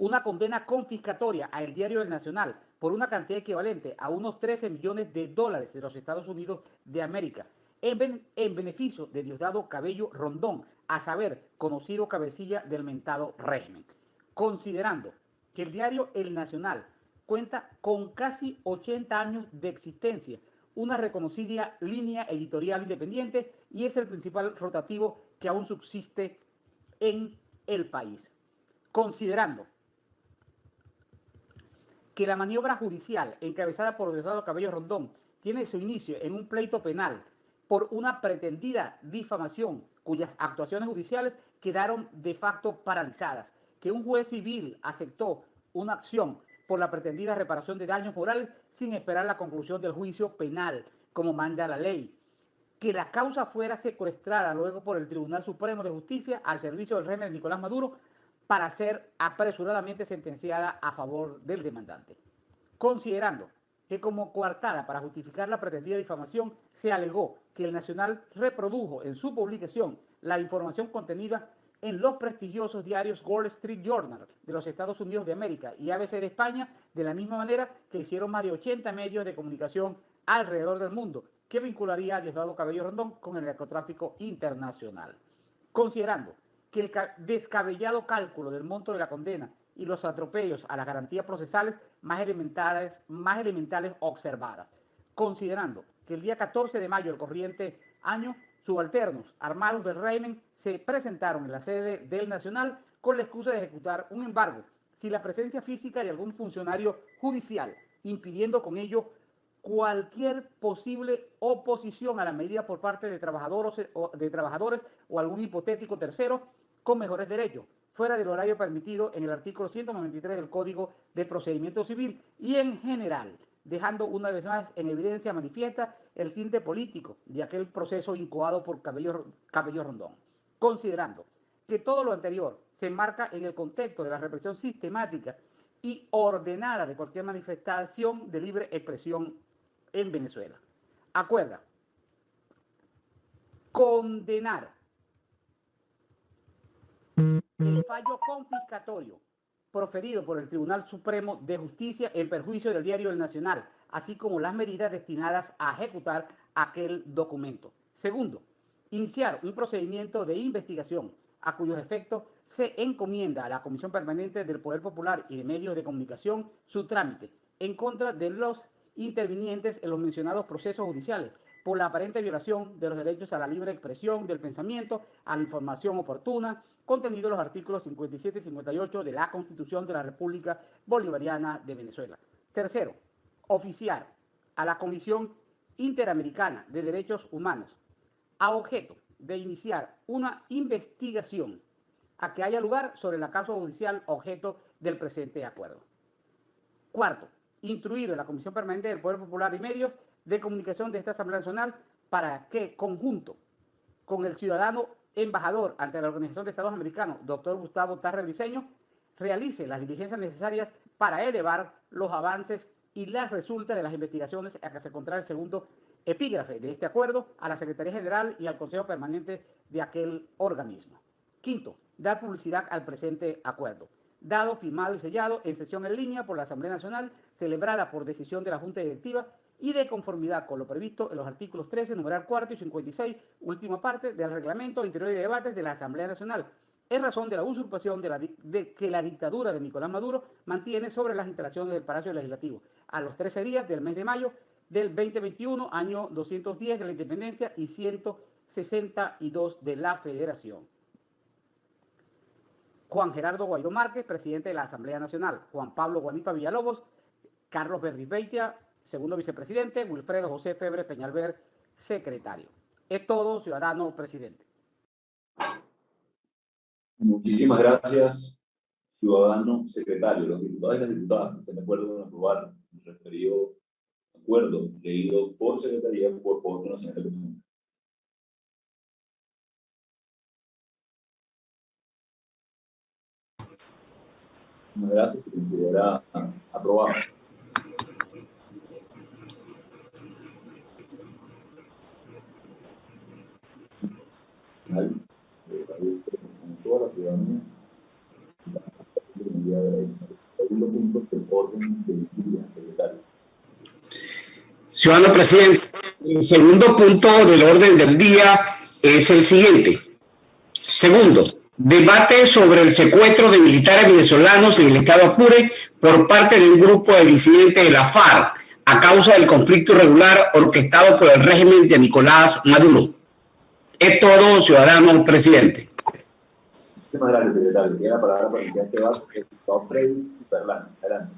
una condena confiscatoria a El Diario del Nacional por una cantidad equivalente a unos 13 millones de dólares de los Estados Unidos de América, en beneficio de Diosdado Cabello Rondón, a saber, conocido cabecilla del mentado régimen. Considerando que el diario El Nacional cuenta con casi 80 años de existencia, una reconocida línea editorial independiente y es el principal rotativo que aún subsiste en el país. Considerando que la maniobra judicial encabezada por Diosdado Cabello Rondón tiene su inicio en un pleito penal por una pretendida difamación cuyas actuaciones judiciales quedaron de facto paralizadas, que un juez civil aceptó una acción por la pretendida reparación de daños morales sin esperar la conclusión del juicio penal, como manda la ley, que la causa fuera secuestrada luego por el Tribunal Supremo de Justicia al servicio del régimen de Nicolás Maduro para ser apresuradamente sentenciada a favor del demandante. Considerando que como coartada para justificar la pretendida difamación se alegó que el Nacional reprodujo en su publicación la información contenida en los prestigiosos diarios Wall Street Journal de los Estados Unidos de América y ABC de España, de la misma manera que hicieron más de 80 medios de comunicación alrededor del mundo, que vincularía a Diosdado Cabello Rondón con el narcotráfico internacional. Considerando que el descabellado cálculo del monto de la condena y los atropellos a las garantías procesales más elementales observadas. Considerando que el día 14 de mayo del corriente año, subalternos armados del régimen se presentaron en la sede del Nacional con la excusa de ejecutar un embargo sin la presencia física de algún funcionario judicial, impidiendo con ello cualquier posible oposición a la medida por parte de trabajadores o algún hipotético tercero con mejores derechos, fuera del horario permitido en el artículo 193 del Código de Procedimiento Civil y en general, dejando una vez más en evidencia manifiesta el tinte político de aquel proceso incoado por Cabello Rondón. Considerando que todo lo anterior se enmarca en el contexto de la represión sistemática y ordenada de cualquier manifestación de libre expresión en Venezuela. Acuerda condenar el fallo confiscatorio proferido por el Tribunal Supremo de Justicia en perjuicio del diario El Nacional, así como las medidas destinadas a ejecutar aquel documento. Segundo, iniciar un procedimiento de investigación a cuyos efectos se encomienda a la Comisión Permanente del Poder Popular y de Medios de Comunicación su trámite en contra de los intervinientes en los mencionados procesos judiciales por la aparente violación de los derechos a la libre expresión del pensamiento, a la información oportuna, contenido en los artículos 57 y 58 de la Constitución de la República Bolivariana de Venezuela. Tercero, oficiar a la Comisión Interamericana de Derechos Humanos a objeto de iniciar una investigación a que haya lugar sobre la causa judicial objeto del presente acuerdo. Cuarto, instruir a la Comisión Permanente del Poder Popular y Medios de Comunicación de esta Asamblea Nacional para que, conjunto con el ciudadano embajador ante la Organización de Estados Americanos, doctor Gustavo Tarre Briceño, realice las diligencias necesarias para elevar los avances y las resultas de las investigaciones a que se encontrará el segundo epígrafe de este acuerdo a la Secretaría General y al Consejo Permanente de aquel organismo. Quinto, dar publicidad al presente acuerdo, dado, firmado y sellado en sesión en línea por la Asamblea Nacional, celebrada por decisión de la Junta Directiva y de conformidad con lo previsto en los artículos 13, numeral cuarto y 56, última parte del Reglamento Interior y Debates de la Asamblea Nacional, en razón de la usurpación que la dictadura de Nicolás Maduro mantiene sobre las instalaciones del Palacio Legislativo, a los 13 días del mes de mayo del 2021, año 210 de la Independencia y 162 de la Federación. Juan Gerardo Guaidó Márquez, presidente de la Asamblea Nacional. Juan Pablo Guanipa Villalobos, Carlos Berrizbeitia, segundo vicepresidente. Wilfredo José Febre Peñalver, secretario. Es todo, ciudadano presidente. Muchísimas gracias, ciudadano secretario. Los diputados y las diputadas estén de acuerdo en aprobar el referido acuerdo leído por secretaría, por favor, no señale comisión. Muchas gracias, se considera aprobado. Con toda la ciudadanía, segundo punto del orden del día, secretario. Ciudadano presidente, el segundo punto del orden del día es el siguiente. Segundo, debate sobre el secuestro de militares venezolanos en el estado Apure por parte de un grupo de disidentes de la FARC a causa del conflicto irregular orquestado por el régimen de Nicolás Maduro. Es todo, ciudadano presidente. Muchísimas gracias, secretario. Tiene la palabra para iniciar este debate el diputado Freddy Superlán. Adelante.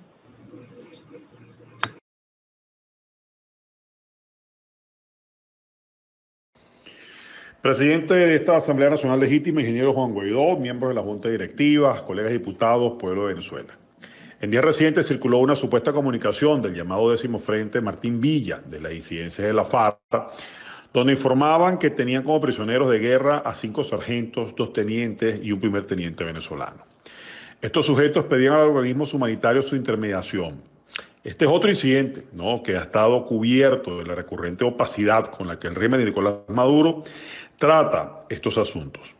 Presidente de esta Asamblea Nacional Legítima, ingeniero Juan Guaidó, miembros de la Junta Directiva, colegas diputados, pueblo de Venezuela. En días recientes circuló una supuesta comunicación del llamado 10º Frente Martín Villa de las disidencias de la FARC, donde informaban que tenían como prisioneros de guerra a 5 sargentos, 2 tenientes y un primer teniente venezolano. Estos sujetos pedían a los organismos humanitarios su intermediación. Este es otro incidente, ¿no?, que ha estado cubierto de la recurrente opacidad con la que el régimen de Nicolás Maduro trata estos asuntos.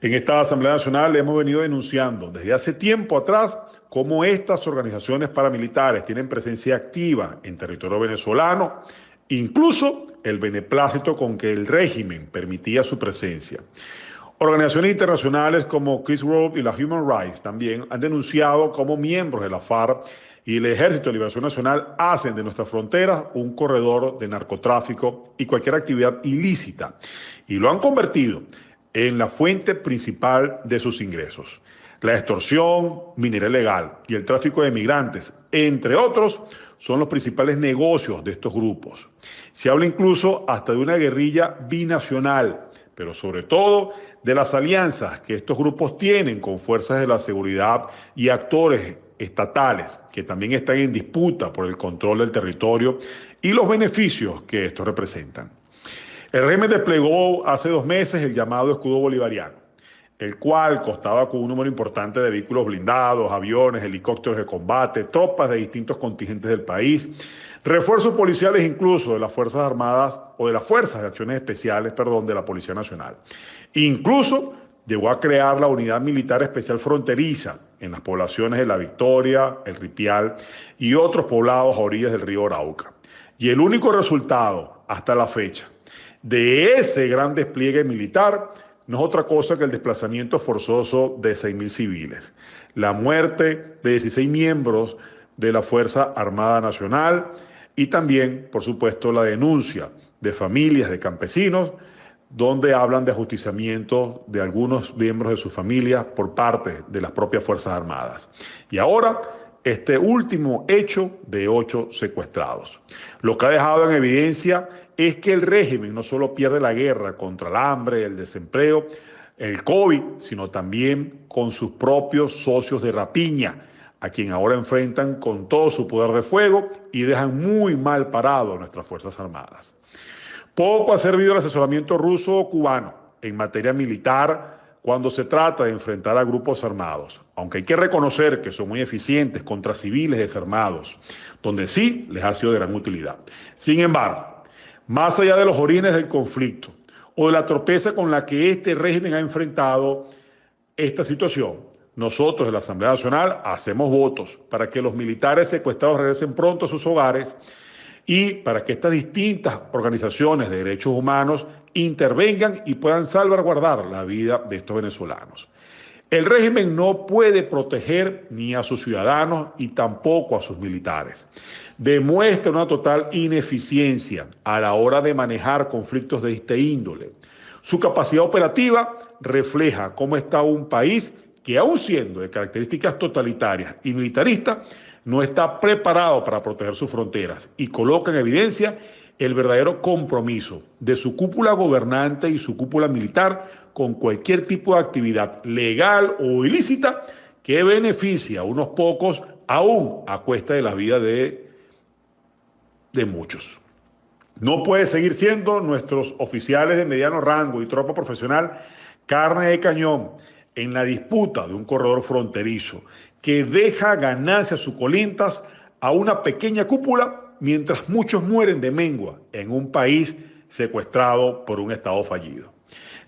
En esta Asamblea Nacional hemos venido denunciando desde hace tiempo atrás cómo estas organizaciones paramilitares tienen presencia activa en territorio venezolano, incluso el beneplácito con que el régimen permitía su presencia. Organizaciones internacionales como Chris Rowe y la Human Rights también han denunciado cómo miembros de la FARC y el Ejército de Liberación Nacional hacen de nuestras fronteras un corredor de narcotráfico y cualquier actividad ilícita, y lo han convertido en la fuente principal de sus ingresos. La extorsión, minería ilegal y el tráfico de migrantes, entre otros, son los principales negocios de estos grupos. Se habla incluso hasta de una guerrilla binacional, pero sobre todo de las alianzas que estos grupos tienen con fuerzas de la seguridad y actores estatales que también están en disputa por el control del territorio y los beneficios que estos representan. El régimen desplegó hace 2 meses el llamado escudo bolivariano, el cual costaba con un número importante de vehículos blindados, aviones, helicópteros de combate, tropas de distintos contingentes del país, refuerzos policiales incluso de las Fuerzas Armadas o de las Fuerzas de Acciones Especiales, de la Policía Nacional. Incluso llegó a crear la Unidad Militar Especial Fronteriza, en las poblaciones de La Victoria, El Ripial y otros poblados a orillas del río Arauca. Y el único resultado hasta la fecha de ese gran despliegue militar no es otra cosa que el desplazamiento forzoso de 6.000 civiles, la muerte de 16 miembros de la Fuerza Armada Nacional y también, por supuesto, la denuncia de familias de campesinos donde hablan de ajusticiamiento de algunos miembros de su familia por parte de las propias Fuerzas Armadas. Y ahora, este último hecho de 8 secuestrados. Lo que ha dejado en evidencia es que el régimen no solo pierde la guerra contra el hambre, el desempleo, el COVID, sino también con sus propios socios de rapiña, a quien ahora enfrentan con todo su poder de fuego y dejan muy mal parado a nuestras Fuerzas Armadas. Poco ha servido el asesoramiento ruso o cubano en materia militar cuando se trata de enfrentar a grupos armados, aunque hay que reconocer que son muy eficientes contra civiles desarmados, donde sí les ha sido de gran utilidad. Sin embargo, más allá de los orígenes del conflicto o de la torpeza con la que este régimen ha enfrentado esta situación, nosotros de la Asamblea Nacional hacemos votos para que los militares secuestrados regresen pronto a sus hogares y para que estas distintas organizaciones de derechos humanos intervengan y puedan salvaguardar la vida de estos venezolanos. El régimen no puede proteger ni a sus ciudadanos y tampoco a sus militares. Demuestra una total ineficiencia a la hora de manejar conflictos de este índole. Su capacidad operativa refleja cómo está un país que, aun siendo de características totalitarias y militaristas, no está preparado para proteger sus fronteras y coloca en evidencia el verdadero compromiso de su cúpula gobernante y su cúpula militar con cualquier tipo de actividad legal o ilícita que beneficie a unos pocos, aún a cuesta de la vida de muchos. No puede seguir siendo nuestros oficiales de mediano rango y tropa profesional carne de cañón en la disputa de un corredor fronterizo que deja ganancias suculentas a una pequeña cúpula mientras muchos mueren de mengua en un país secuestrado por un Estado fallido.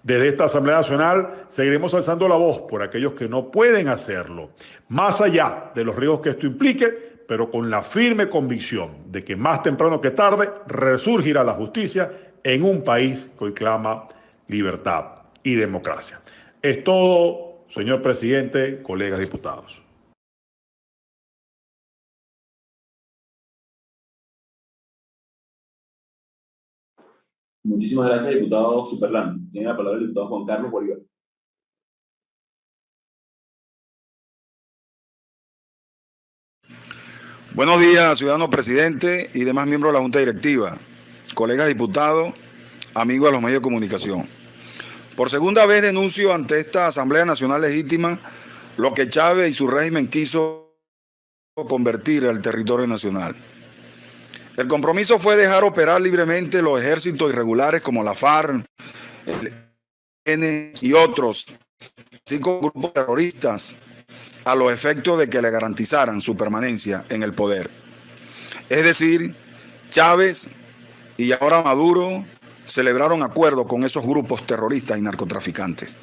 Desde esta Asamblea Nacional seguiremos alzando la voz por aquellos que no pueden hacerlo, más allá de los riesgos que esto implique, pero con la firme convicción de que más temprano que tarde resurgirá la justicia en un país que hoy clama libertad y democracia. Es todo, señor presidente, colegas diputados. Muchísimas gracias, diputado Superlán. Tiene la palabra el diputado Juan Carlos Bolívar. Buenos días, ciudadano presidente y demás miembros de la Junta Directiva, colegas diputados, amigos de los medios de comunicación. Por segunda vez denuncio ante esta Asamblea Nacional Legítima lo que Chávez y su régimen quiso convertir al territorio nacional. El compromiso fue dejar operar libremente los ejércitos irregulares como la FARC, el ELN y otros, así como grupos terroristas, a los efectos de que le garantizaran su permanencia en el poder. Es decir, Chávez y ahora Maduro celebraron acuerdos con esos grupos terroristas y narcotraficantes.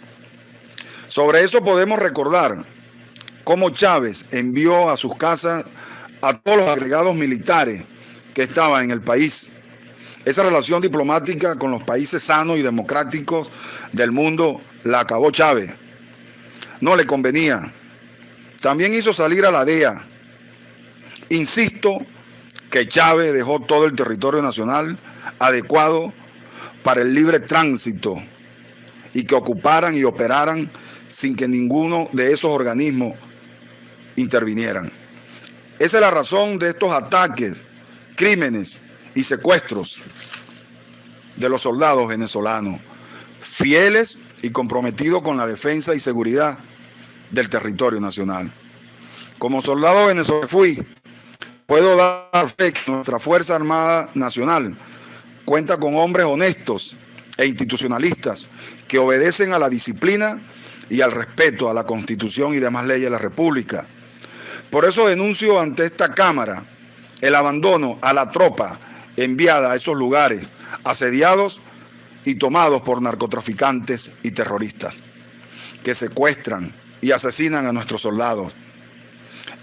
Sobre eso podemos recordar cómo Chávez envió a sus casas a todos los agregados militares que estaban en el país. Esa relación diplomática con los países sanos y democráticos del mundo la acabó Chávez. No le convenía. También hizo salir a la DEA. Insisto que Chávez dejó todo el territorio nacional adecuado para el libre tránsito y que ocuparan y operaran sin que ninguno de esos organismos intervinieran. Esa es la razón de estos ataques, crímenes y secuestros de los soldados venezolanos, fieles y comprometidos con la defensa y seguridad del territorio nacional. Como soldado venezolano puedo dar fe que nuestra Fuerza Armada Nacional cuenta con hombres honestos e institucionalistas que obedecen a la disciplina y al respeto a la Constitución y demás leyes de la República. Por eso denuncio ante esta Cámara el abandono a la tropa enviada a esos lugares asediados y tomados por narcotraficantes y terroristas que secuestran, y asesinan a nuestros soldados.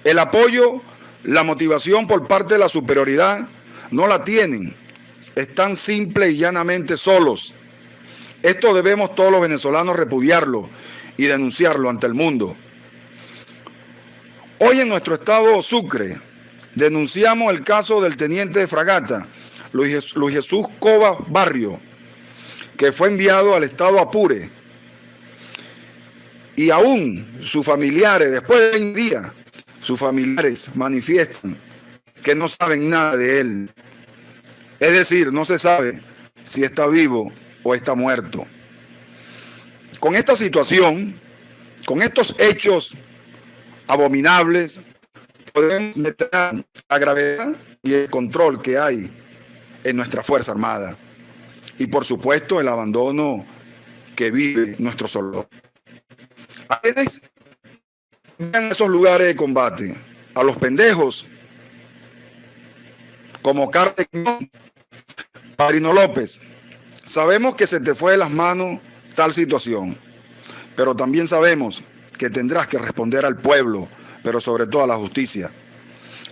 El apoyo, la motivación por parte de la superioridad no la tienen. Están simple y llanamente solos. Esto debemos todos los venezolanos repudiarlo y denunciarlo ante el mundo. Hoy en nuestro estado Sucre denunciamos el caso del teniente de fragata Luis Jesús Cova Barrio, que fue enviado al estado Apure. Y aún sus familiares, después de 20 días, sus familiares manifiestan que no saben nada de él. Es decir, no se sabe si está vivo o está muerto. Con esta situación, con estos hechos abominables, podemos meter la gravedad y el control que hay en nuestra Fuerza Armada. Y por supuesto el abandono que vive nuestro soldado. A quienes vean esos lugares de combate, a los pendejos, como Carlos Padrino López, sabemos que se te fue de las manos tal situación, pero también sabemos que tendrás que responder al pueblo, pero sobre todo a la justicia.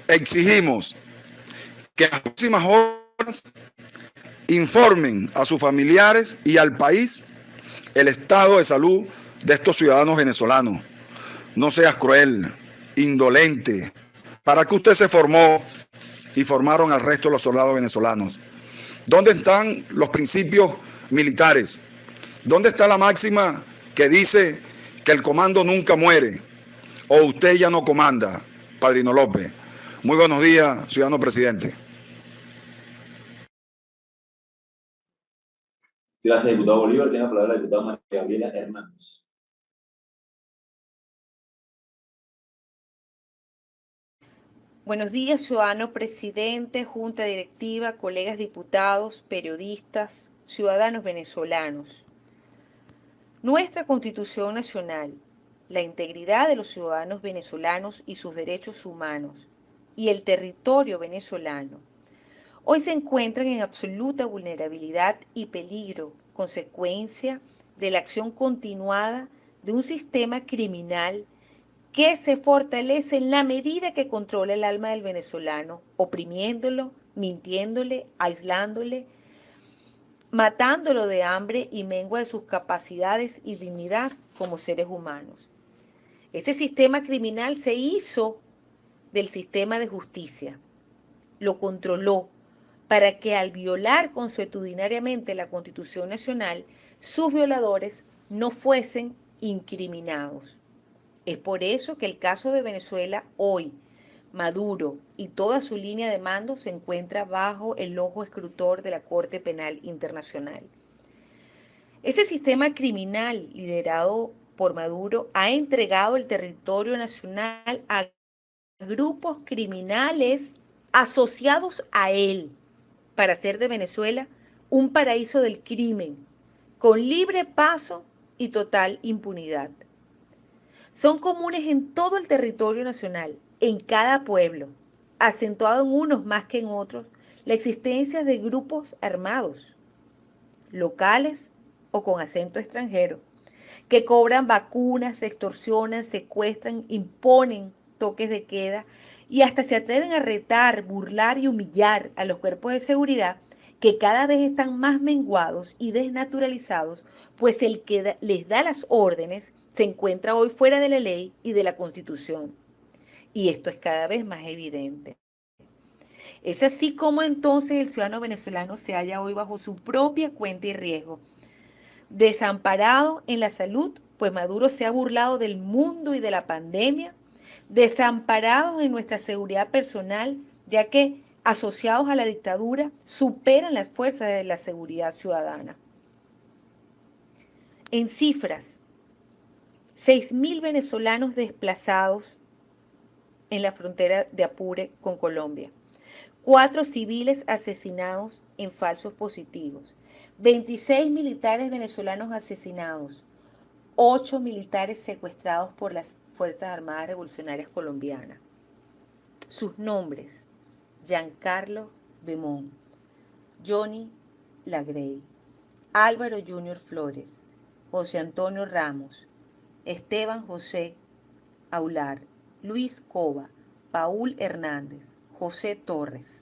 Exigimos que en las próximas horas informen a sus familiares y al país el estado de salud de estos ciudadanos venezolanos. No seas cruel, indolente. ¿Para qué usted se formó y formaron al resto de los soldados venezolanos? ¿Dónde están los principios militares? ¿Dónde está la máxima que dice que el comando nunca muere? ¿O usted ya no comanda, Padrino López? Muy buenos días, ciudadano presidente. Gracias, diputado Bolívar. Tiene la palabra la diputada María Gabriela Hernández. Buenos días, ciudadano presidente, junta directiva, colegas diputados, periodistas, ciudadanos venezolanos. Nuestra Constitución Nacional, la integridad de los ciudadanos venezolanos y sus derechos humanos, y el territorio venezolano, hoy se encuentran en absoluta vulnerabilidad y peligro, consecuencia de la acción continuada de un sistema criminal que se fortalece en la medida que controla el alma del venezolano, oprimiéndolo, mintiéndole, aislándole, matándolo de hambre y mengua de sus capacidades y dignidad como seres humanos. Ese sistema criminal se hizo del sistema de justicia, lo controló para que al violar consuetudinariamente la Constitución Nacional, sus violadores no fuesen incriminados. Es por eso que el caso de Venezuela hoy, Maduro y toda su línea de mando se encuentra bajo el ojo escrutor de la Corte Penal Internacional. Ese sistema criminal liderado por Maduro ha entregado el territorio nacional a grupos criminales asociados a él para hacer de Venezuela un paraíso del crimen, con libre paso y total impunidad. Son comunes en todo el territorio nacional, en cada pueblo, acentuado en unos más que en otros, la existencia de grupos armados, locales o con acento extranjero, que cobran vacunas, extorsionan, secuestran, imponen toques de queda y hasta se atreven a retar, burlar y humillar a los cuerpos de seguridad que cada vez están más menguados y desnaturalizados, pues el que les da las órdenes se encuentra hoy fuera de la ley y de la Constitución. Y esto es cada vez más evidente. Es así como entonces el ciudadano venezolano se halla hoy bajo su propia cuenta y riesgo, desamparado en la salud, pues Maduro se ha burlado del mundo y de la pandemia, desamparados en nuestra seguridad personal, ya que asociados a la dictadura superan las fuerzas de la seguridad ciudadana. En cifras, 6.000 venezolanos desplazados en la frontera de Apure con Colombia, 4 civiles asesinados en falsos positivos, 26 militares venezolanos asesinados, 8 militares secuestrados por las Fuerzas Armadas Revolucionarias Colombianas. Sus nombres: Giancarlo Bemón, Johnny Lagrey, Álvaro Junior Flores, José Antonio Ramos, Esteban José Aular, Luis Cova, Paul Hernández, José Torres.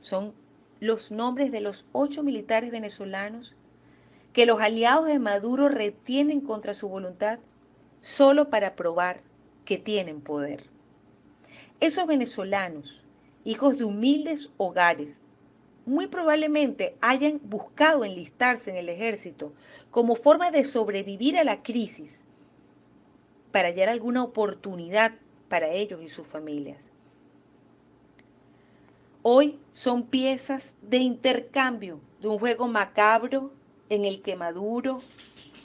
Son los nombres de los 8 militares venezolanos que los aliados de Maduro retienen contra su voluntad solo para probar que tienen poder. Esos venezolanos, hijos de humildes hogares, muy probablemente hayan buscado enlistarse en el ejército como forma de sobrevivir a la crisis para hallar alguna oportunidad para ellos y sus familias. Hoy son piezas de intercambio de un juego macabro en el que Maduro,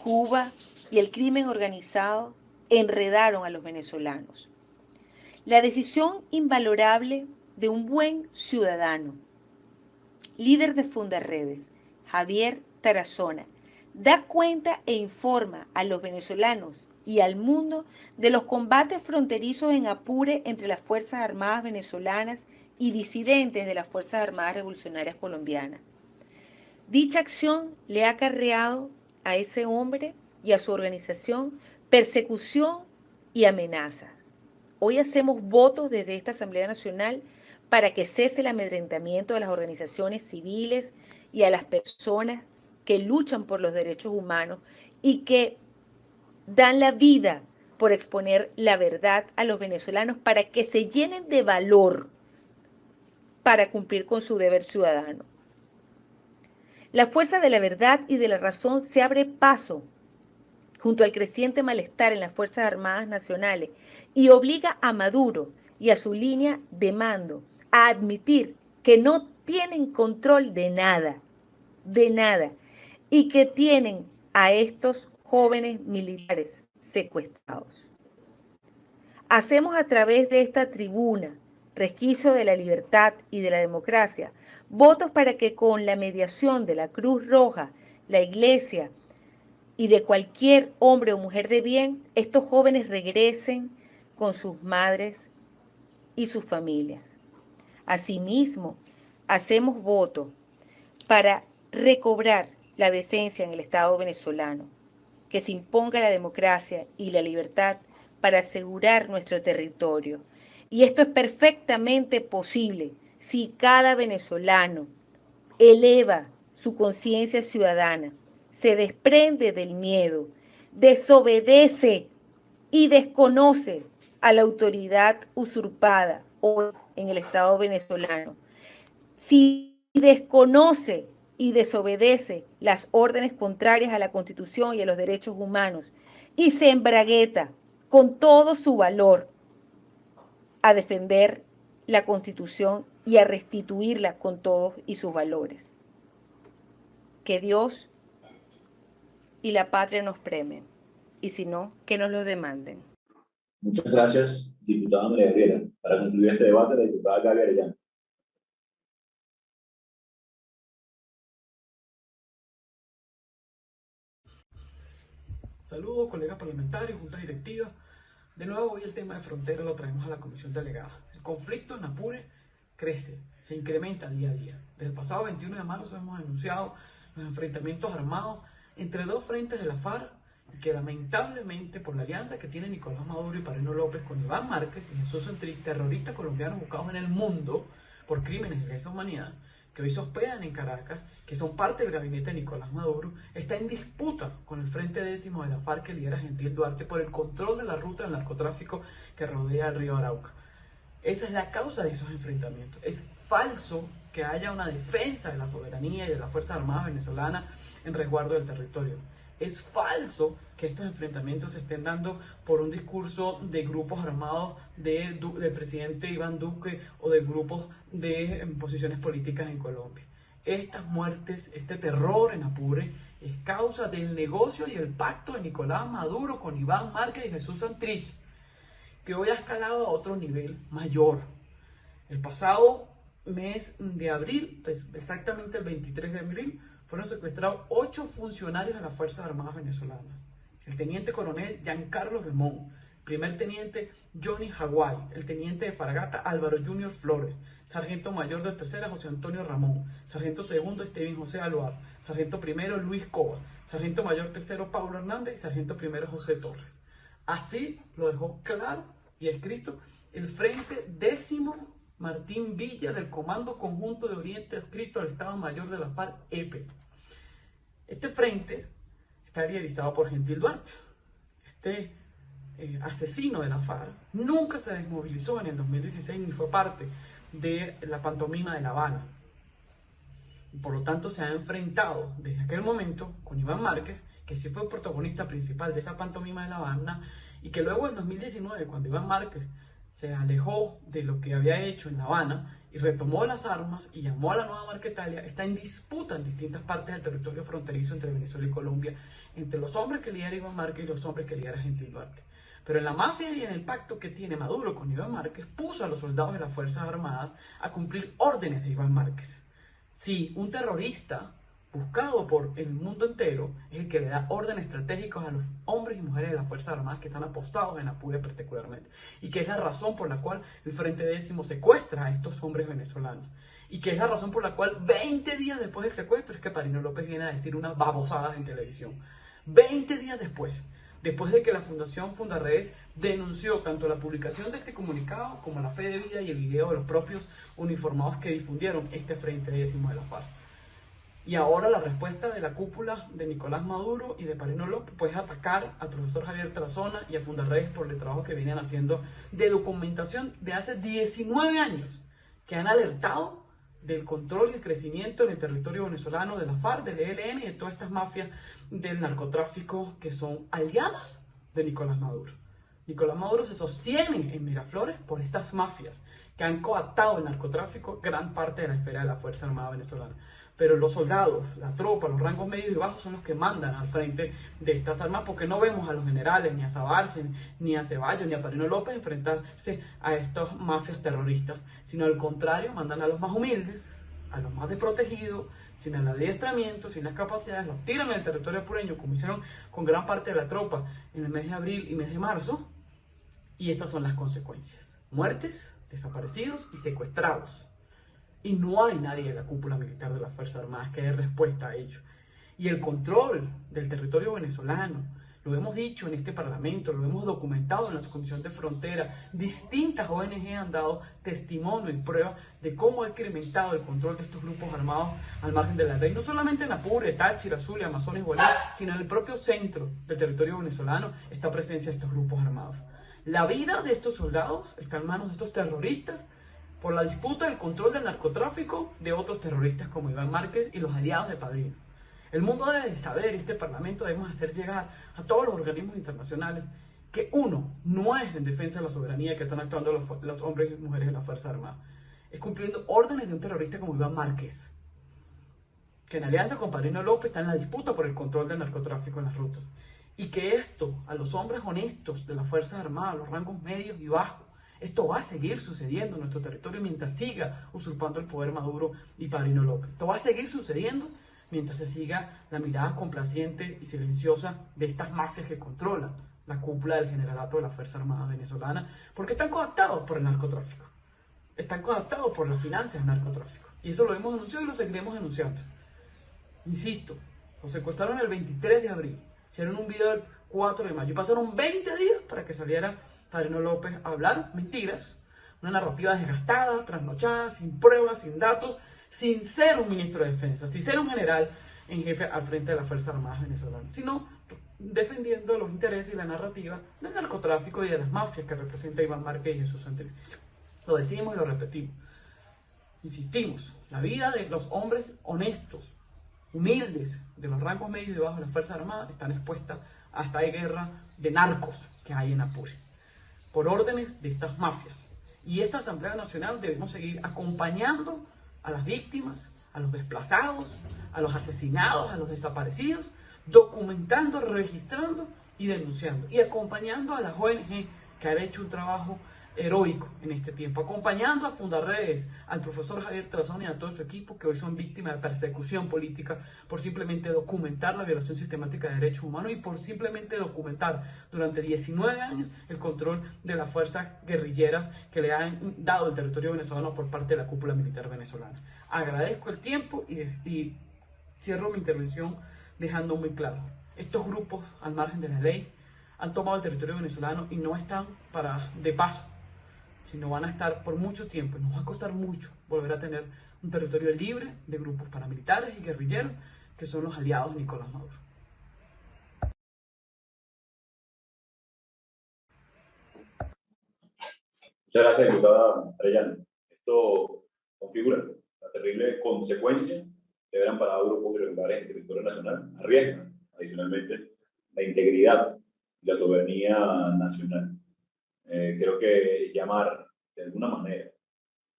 Cuba y el crimen organizado enredaron a los venezolanos. La decisión invalorable de un buen ciudadano, líder de Fundarredes, Javier Tarazona, da cuenta e informa a los venezolanos y al mundo de los combates fronterizos en Apure entre las Fuerzas Armadas venezolanas y disidentes de las Fuerzas Armadas Revolucionarias Colombianas. Dicha acción le ha acarreado a ese hombre y a su organización persecución y amenazas. Hoy hacemos votos desde esta Asamblea Nacional para que cese el amedrentamiento de las organizaciones civiles y a las personas que luchan por los derechos humanos y que dan la vida por exponer la verdad a los venezolanos para que se llenen de valor para cumplir con su deber ciudadano. La fuerza de la verdad y de la razón se abre paso junto al creciente malestar en las Fuerzas Armadas Nacionales y obliga a Maduro y a su línea de mando a admitir que no tienen control de nada, y que tienen a estos jóvenes militares secuestrados. Hacemos a través de esta tribuna, resquicio de la libertad y de la democracia, votos para que con la mediación de la Cruz Roja, la Iglesia y de cualquier hombre o mujer de bien, estos jóvenes regresen con sus madres y sus familias. Asimismo, hacemos voto para recobrar la decencia en el Estado venezolano, que se imponga la democracia y la libertad para asegurar nuestro territorio. Y esto es perfectamente posible si cada venezolano eleva su conciencia ciudadana, se desprende del miedo, desobedece y desconoce a la autoridad usurpada hoy en el Estado venezolano. Si desconoce y desobedece las órdenes contrarias a la Constitución y a los derechos humanos y se embragueta con todo su valor a defender la Constitución y a restituirla con todos y sus valores. Que Dios y la patria nos premien, y si no, que nos lo demanden. Muchas gracias, diputada María Gabriela. Para concluir este debate, la diputada Gaby Arellano. Saludos, colegas parlamentarios, junta directiva. De nuevo, hoy el tema de frontera lo traemos a la comisión delegada. El conflicto en Apure crece, se incrementa día a día. Desde el pasado 21 de marzo hemos denunciado los enfrentamientos armados entre dos frentes de la FARC, que lamentablemente por la alianza que tiene Nicolás Maduro y Paulino López con Iván Márquez y Jesús Santrich, terroristas colombianos buscados en el mundo por crímenes de lesa humanidad, que hoy se hospedan en Caracas, que son parte del gabinete de Nicolás Maduro, está en disputa con el Frente Décimo de la FARC que lidera Gentil Duarte por el control de la ruta del narcotráfico que rodea el río Arauca. Esa es la causa de esos enfrentamientos. Es falso que haya una defensa de la soberanía y de las Fuerzas Armadas venezolanas en resguardo del territorio. Es falso que estos enfrentamientos se estén dando por un discurso de grupos armados del presidente Iván Duque o de grupos de posiciones políticas en Colombia. Estas muertes, este terror en Apure, es causa del negocio y el pacto de Nicolás Maduro con Iván Márquez y Jesús Santrich, que hoy ha escalado a otro nivel mayor. El pasado mes de abril, pues exactamente el 23 de abril, fueron secuestrados 8 funcionarios de las Fuerzas Armadas venezolanas. El teniente coronel Giancarlo Remón, primer teniente Johnny Hawái, el teniente de fragata Álvaro Junior Flores, sargento mayor de tercera José Antonio Ramón, sargento segundo Steven José Aloar, sargento primero Luis Cova, sargento mayor tercero Pablo Hernández y sargento primero José Torres. Así lo dejó claro y escrito el Frente 10º Martín Villa del Comando Conjunto de Oriente adscrito al Estado Mayor de la FARC-EP. Este frente está liderizado por Gentil Duarte. Este asesino de la FARC nunca se desmovilizó en el 2016 ni fue parte de la pantomima de La Habana. Por lo tanto, se ha enfrentado desde aquel momento con Iván Márquez, que sí fue el protagonista principal de esa pantomima de La Habana, y que luego en 2019, cuando Iván Márquez se alejó de lo que había hecho en La Habana y retomó las armas y llamó a la nueva Marquetalia, está en disputa en distintas partes del territorio fronterizo entre Venezuela y Colombia, entre los hombres que lidera Iván Márquez y los hombres que lidera Gentil Duarte. Pero en la mafia y en el pacto que tiene Maduro con Iván Márquez, puso a los soldados de las Fuerzas Armadas a cumplir órdenes de Iván Márquez. Si un terrorista buscado por el mundo entero es el que le da órdenes estratégicas a los hombres y mujeres de las Fuerzas Armadas que están apostados en Apure particularmente, y que es la razón por la cual el Frente 10º secuestra a estos hombres venezolanos, y que es la razón por la cual 20 días después del secuestro es que Paulino López viene a decir unas babosadas en televisión. 20 días después de que la Fundación Fundarredes denunció tanto la publicación de este comunicado como la fe de vida y el video de los propios uniformados que difundieron este Frente 10º de la FARC. Y ahora la respuesta de la cúpula de Nicolás Maduro y de Paulino López pues, es atacar al profesor Javier Tarazona y a Fundarredes por el trabajo que vienen haciendo de documentación de hace 19 años, que han alertado del control y el crecimiento en el territorio venezolano de la FARC, del ELN y de todas estas mafias del narcotráfico que son aliadas de Nicolás Maduro. Nicolás Maduro se sostiene en Miraflores por estas mafias que han coaptado el narcotráfico gran parte de la esfera de la Fuerza Armada venezolana. Pero los soldados, la tropa, los rangos medios y bajos son los que mandan al frente de estas armas, porque no vemos a los generales, ni a Sabarce, ni a Ceballos, ni a Paulino López enfrentarse a estas mafias terroristas, sino al contrario, mandan a los más humildes, a los más desprotegidos, sin el adiestramiento, sin las capacidades, los tiran en el territorio apureño, como hicieron con gran parte de la tropa en el mes de abril y mes de marzo, y estas son las consecuencias: muertes, desaparecidos y secuestrados. Y no hay nadie en la cúpula militar de las Fuerzas Armadas que dé respuesta a ello. Y el control del territorio venezolano, lo hemos dicho en este Parlamento, lo hemos documentado en la Comisión de Frontera, distintas ONG han dado testimonio y prueba de cómo ha incrementado el control de estos grupos armados al margen de la ley, no solamente en Apure, Táchira, Zulia, Amazonas y Bolívar, sino en el propio centro del territorio venezolano está presencia de estos grupos armados. La vida de estos soldados está en manos de estos terroristas, por la disputa del control del narcotráfico de otros terroristas como Iván Márquez y los aliados de Paulino. El mundo debe saber, este Parlamento debemos hacer llegar a todos los organismos internacionales que uno, no es en defensa de la soberanía que están actuando los hombres y mujeres de la Fuerza Armada, es cumpliendo órdenes de un terrorista como Iván Márquez, que en alianza con Paulino López está en la disputa por el control del narcotráfico en las rutas, y que esto a los hombres honestos de las Fuerzas Armadas, los rangos medios y bajos, esto va a seguir sucediendo en nuestro territorio mientras siga usurpando el poder Maduro y Paulino López. Esto va a seguir sucediendo mientras se siga la mirada complaciente y silenciosa de estas mafias que controlan la cúpula del generalato de la Fuerza Armada venezolana, porque están coaptados por el narcotráfico, están coaptados por las finanzas del narcotráfico. Y eso lo hemos denunciado y lo seguiremos denunciando. Insisto, lo secuestraron el 23 de abril, hicieron un video el 4 de mayo y pasaron 20 días para que saliera Paulino López a hablar mentiras, una narrativa desgastada, trasnochada, sin pruebas, sin datos, sin ser un ministro de defensa, sin ser un general en jefe al frente de las Fuerzas Armadas venezolanas, sino defendiendo los intereses y la narrativa del narcotráfico y de las mafias que representa Iván Márquez y Jesús Santrich. Lo decimos y lo repetimos. Insistimos, la vida de los hombres honestos, humildes, de los rangos medios y bajos de las Fuerzas Armadas están expuestas a esta guerra de narcos que hay en Apure, por órdenes de estas mafias. Y esta Asamblea Nacional debemos seguir acompañando a las víctimas, a los desplazados, a los asesinados, a los desaparecidos, documentando, registrando y denunciando, y acompañando a las ONG que han hecho un trabajo heroico en este tiempo, acompañando a Fundarredes, al profesor Javier Trazón y a todo su equipo que hoy son víctimas de persecución política por simplemente documentar la violación sistemática de derechos humanos y por simplemente documentar durante 19 años el control de las fuerzas guerrilleras que le han dado el territorio venezolano por parte de la cúpula militar venezolana. Agradezco el tiempo y cierro mi intervención dejando muy claro: estos grupos, al margen de la ley, han tomado el territorio venezolano y no están de paso, sino van a estar por mucho tiempo. Y nos va a costar mucho volver a tener un territorio libre de grupos paramilitares y guerrilleros que son los aliados de Nicolás Maduro. Muchas gracias, diputada Arellano. Esto configura la terrible consecuencia que verán para grupos irregulares en el territorio nacional, arriesgan adicionalmente la integridad y la soberanía nacional. Creo que llamar de alguna manera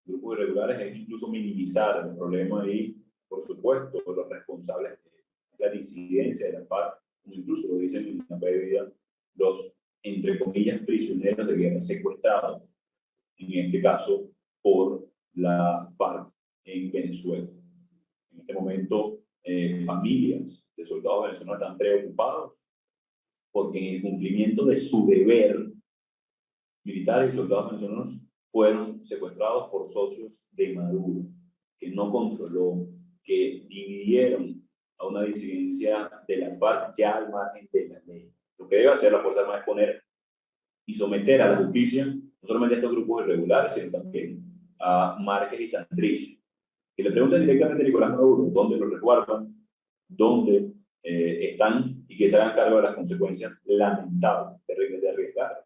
grupos irregulares es incluso minimizar el problema y, por supuesto, los responsables de la disidencia de la FARC, como incluso lo dicen en la fe de vida, los, entre comillas, prisioneros de guerra secuestrados, en este caso por la FARC en Venezuela. En este momento, familias de soldados venezolanos están preocupados porque en el cumplimiento de su deber, militares y soldados venezolanos fueron secuestrados por socios de Maduro, que no controló, que dividieron a una disidencia de la FARC ya al margen de la ley. Lo que debe hacer la Fuerza Armada es poner y someter a la justicia no solamente a estos grupos irregulares, sino también a Márquez y Santrich, que le preguntan directamente a Nicolás Maduro dónde lo resguardan, dónde están, y que se hagan cargo de las consecuencias lamentables, terribles de arriesgar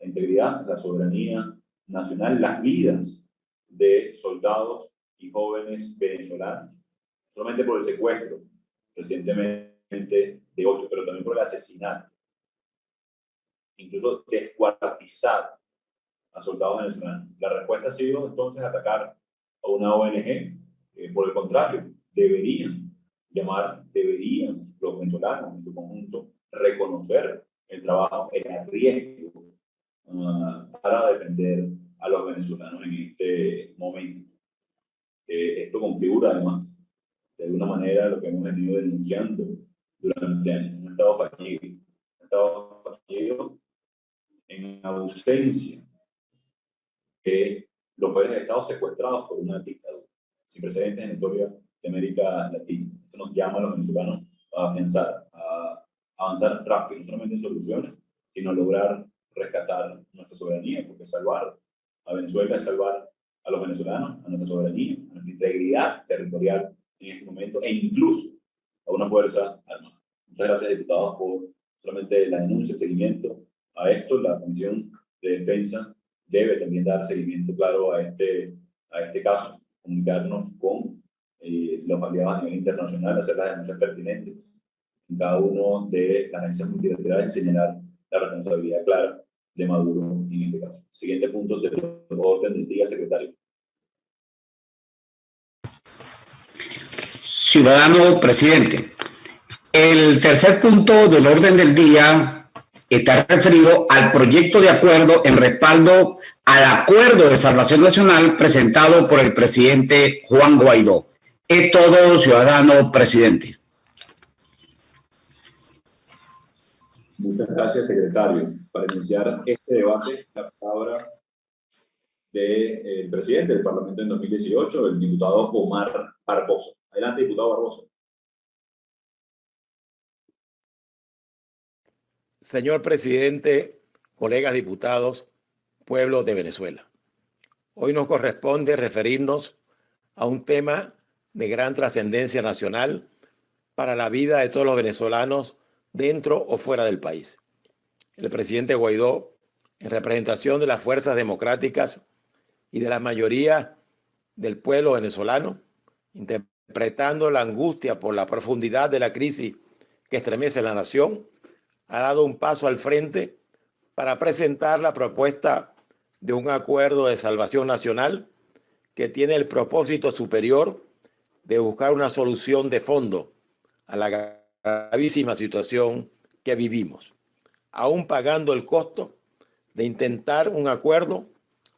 la integridad, la soberanía nacional, las vidas de soldados y jóvenes venezolanos, no solamente por el secuestro recientemente de 8, pero también por el asesinato, incluso descuartizar a soldados venezolanos. La respuesta ha sido entonces atacar a una ONG. Por el contrario, deberían los venezolanos en su conjunto reconocer el trabajo, el riesgo para defender a los venezolanos en este momento. Esto configura además de alguna manera lo que hemos venido denunciando durante años, un estado fallido en ausencia de los poderes de Estado secuestrados por una dictadura sin precedentes en la historia de América Latina. Esto nos llama a los venezolanos a afianzar, a avanzar rápido, no solamente en soluciones, sino a lograr rescatar nuestra soberanía, porque salvar a Venezuela es salvar a los venezolanos, a nuestra soberanía, a nuestra integridad territorial en este momento, e incluso a una fuerza armada. Muchas gracias, diputados, por solamente la denuncia, el seguimiento a esto. La Comisión de Defensa debe también dar seguimiento claro a este caso, comunicarnos con los aliados a nivel internacional, hacer las denuncias pertinentes en cada uno de las agencias multilaterales y señalar la responsabilidad clara de Maduro en este caso. Siguiente punto del orden del día, secretario. Ciudadano presidente, el tercer punto del orden del día está referido al proyecto de acuerdo en respaldo al Acuerdo de Salvación Nacional presentado por el presidente Juan Guaidó. Es todo, ciudadano presidente. Muchas gracias, secretario. Para iniciar este debate, la palabra del presidente del Parlamento en 2018, el diputado Omar Barbosa. Adelante, diputado Barbosa. Señor presidente, colegas diputados, pueblo de Venezuela. Hoy nos corresponde referirnos a un tema de gran trascendencia nacional para la vida de todos los venezolanos dentro o fuera del país. El presidente Guaidó, en representación de las fuerzas democráticas y de la mayoría del pueblo venezolano, interpretando la angustia por la profundidad de la crisis que estremece la nación, ha dado un paso al frente para presentar la propuesta de un acuerdo de salvación nacional que tiene el propósito superior de buscar una solución de fondo a la gravísima situación que vivimos, aún pagando el costo de intentar un acuerdo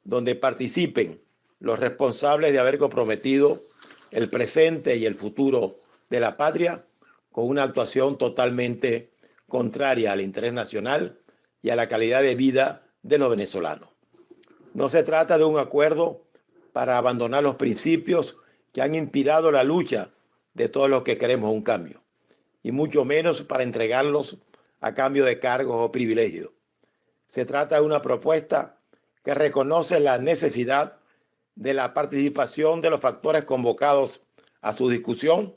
donde participen los responsables de haber comprometido el presente y el futuro de la patria con una actuación totalmente contraria al interés nacional y a la calidad de vida de los venezolanos. No se trata de un acuerdo para abandonar los principios que han inspirado la lucha de todos los que queremos un cambio, y mucho menos para entregarlos a cambio de cargos o privilegios. Se trata de una propuesta que reconoce la necesidad de la participación de los factores convocados a su discusión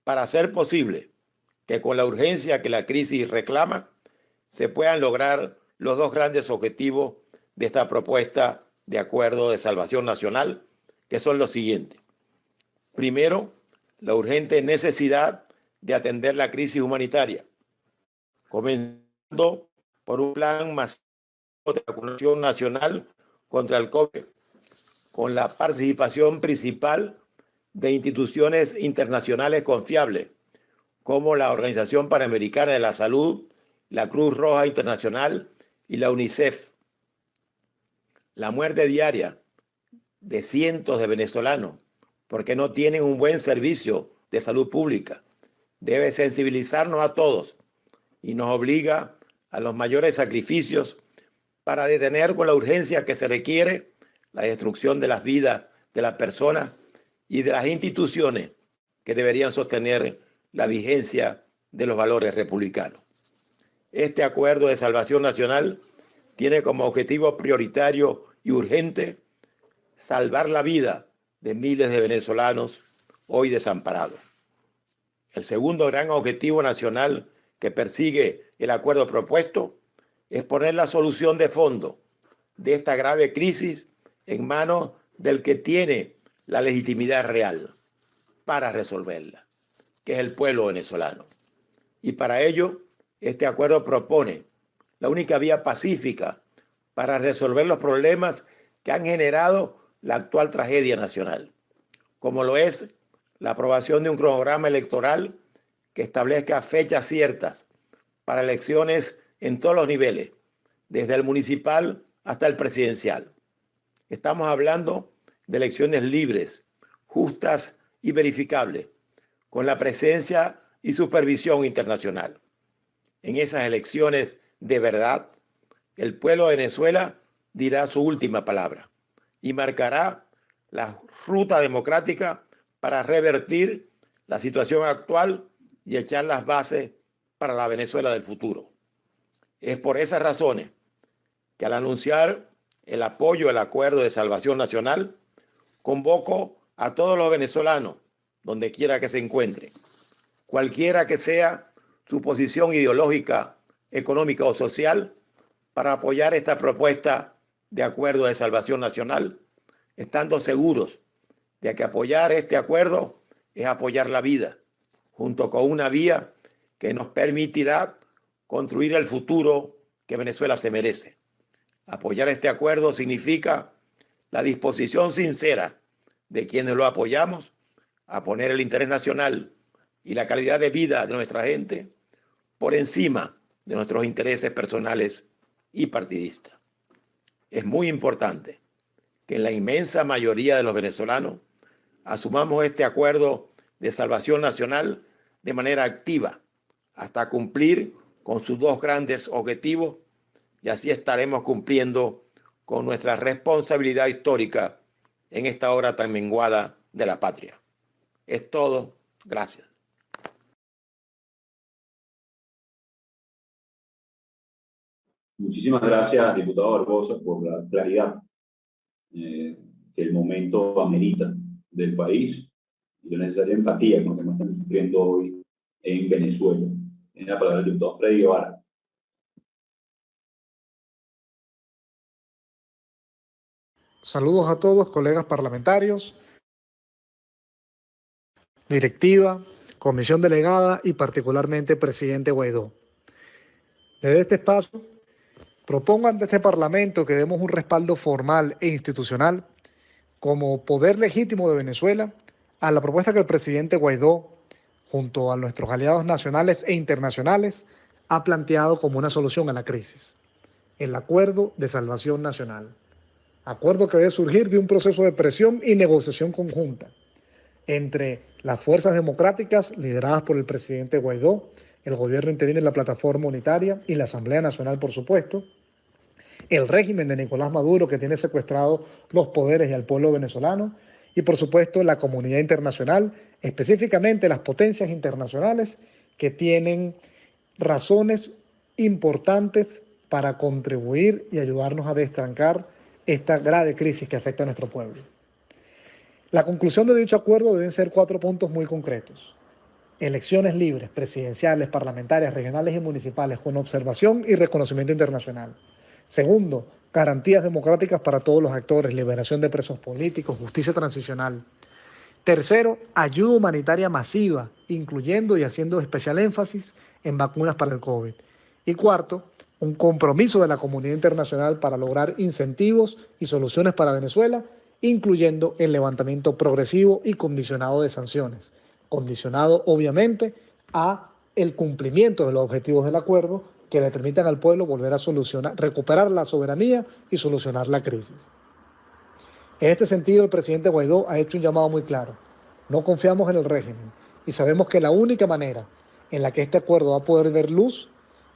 para hacer posible que con la urgencia que la crisis reclama se puedan lograr los dos grandes objetivos de esta propuesta de acuerdo de salvación nacional, que son los siguientes. Primero, la urgente necesidad de atender la crisis humanitaria, comenzando por un plan masivo de vacunación nacional contra el COVID, con la participación principal de instituciones internacionales confiables, como la Organización Panamericana de la Salud, la Cruz Roja Internacional y la UNICEF. La muerte diaria de cientos de venezolanos porque no tienen un buen servicio de salud pública debe sensibilizarnos a todos y nos obliga a los mayores sacrificios para detener con la urgencia que se requiere la destrucción de las vidas de las personas y de las instituciones que deberían sostener la vigencia de los valores republicanos. Este acuerdo de salvación nacional tiene como objetivo prioritario y urgente salvar la vida de miles de venezolanos hoy desamparados. El segundo gran objetivo nacional que persigue el acuerdo propuesto es poner la solución de fondo de esta grave crisis en manos del que tiene la legitimidad real para resolverla, que es el pueblo venezolano. Y para ello, este acuerdo propone la única vía pacífica para resolver los problemas que han generado la actual tragedia nacional, como lo es la aprobación de un cronograma electoral que establezca fechas ciertas para elecciones en todos los niveles, desde el municipal hasta el presidencial. Estamos hablando de elecciones libres, justas y verificables, con la presencia y supervisión internacional. En esas elecciones de verdad, el pueblo de Venezuela dirá su última palabra y marcará la ruta democrática para revertir la situación actual y echar las bases para la Venezuela del futuro. Es por esas razones que al anunciar el apoyo al Acuerdo de Salvación Nacional, convoco a todos los venezolanos, donde quiera que se encuentren, cualquiera que sea su posición ideológica, económica o social, para apoyar esta propuesta de Acuerdo de Salvación Nacional, estando seguros de que apoyar este acuerdo es apoyar la vida, junto con una vía que nos permitirá construir el futuro que Venezuela se merece. Apoyar este acuerdo significa la disposición sincera de quienes lo apoyamos a poner el interés nacional y la calidad de vida de nuestra gente por encima de nuestros intereses personales y partidistas. Es muy importante que en la inmensa mayoría de los venezolanos asumamos este acuerdo de salvación nacional de manera activa hasta cumplir con sus dos grandes objetivos, y así estaremos cumpliendo con nuestra responsabilidad histórica en esta hora tan menguada de la patria. Es todo. Gracias. Muchísimas gracias, diputado Barbosa, por la claridad que el momento amerita del país y la necesaria empatía con lo que nos están sufriendo hoy en Venezuela. Tiene la palabra el diputado Freddy Guevara. Saludos a todos, colegas parlamentarios, directiva, comisión delegada y particularmente presidente Guaidó. Desde este espacio, propongo ante este Parlamento que demos un respaldo formal e institucional como poder legítimo de Venezuela a la propuesta que el presidente Guaidó, junto a nuestros aliados nacionales e internacionales, ha planteado como una solución a la crisis. el Acuerdo de Salvación Nacional. Acuerdo que debe surgir de un proceso de presión y negociación conjunta entre las fuerzas democráticas lideradas por el presidente Guaidó, el gobierno interino y la plataforma unitaria y la Asamblea Nacional, por supuesto, el régimen de Nicolás Maduro, que tiene secuestrados los poderes y al pueblo venezolano, y por supuesto la comunidad internacional, específicamente las potencias internacionales que tienen razones importantes para contribuir y ayudarnos a destrancar esta grave crisis que afecta a nuestro pueblo. La conclusión de dicho acuerdo deben ser 4 puntos muy concretos. Elecciones libres, presidenciales, parlamentarias, regionales y municipales, con observación y reconocimiento internacional. Segundo, garantías democráticas para todos los actores, liberación de presos políticos, justicia transicional. Tercero, ayuda humanitaria masiva, incluyendo y haciendo especial énfasis en vacunas para el COVID. Y cuarto, un compromiso de la comunidad internacional para lograr incentivos y soluciones para Venezuela, incluyendo el levantamiento progresivo y condicionado de sanciones, condicionado obviamente a el cumplimiento de los objetivos del acuerdo que le permitan al pueblo volver a recuperar la soberanía y solucionar la crisis. En este sentido, el presidente Guaidó ha hecho un llamado muy claro. No confiamos en el régimen y sabemos que la única manera en la que este acuerdo va a poder ver luz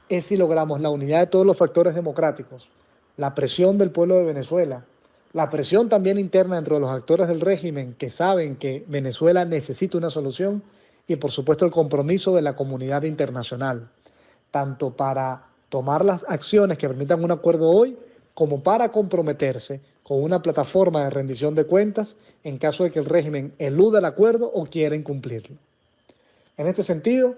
es si logramos la unidad de todos los factores democráticos, la presión del pueblo de Venezuela, la presión también interna dentro de los actores del régimen que saben que Venezuela necesita una solución y por supuesto el compromiso de la comunidad internacional, tanto para tomar las acciones que permitan un acuerdo hoy como para comprometerse con una plataforma de rendición de cuentas en caso de que el régimen eluda el acuerdo o quiera incumplirlo. En este sentido,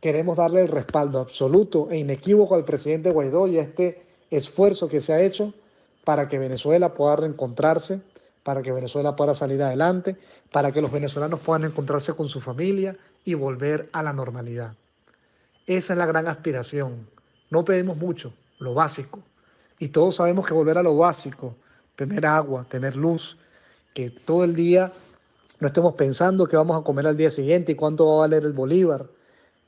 queremos darle el respaldo absoluto e inequívoco al presidente Guaidó y a este esfuerzo que se ha hecho para que Venezuela pueda reencontrarse, para que Venezuela pueda salir adelante, para que los venezolanos puedan encontrarse con su familia y volver a la normalidad. Esa es la gran aspiración. No pedimos mucho, lo básico. Y todos sabemos que volver a lo básico, tener agua, tener luz, que todo el día no estemos pensando qué vamos a comer al día siguiente y cuánto va a valer el bolívar,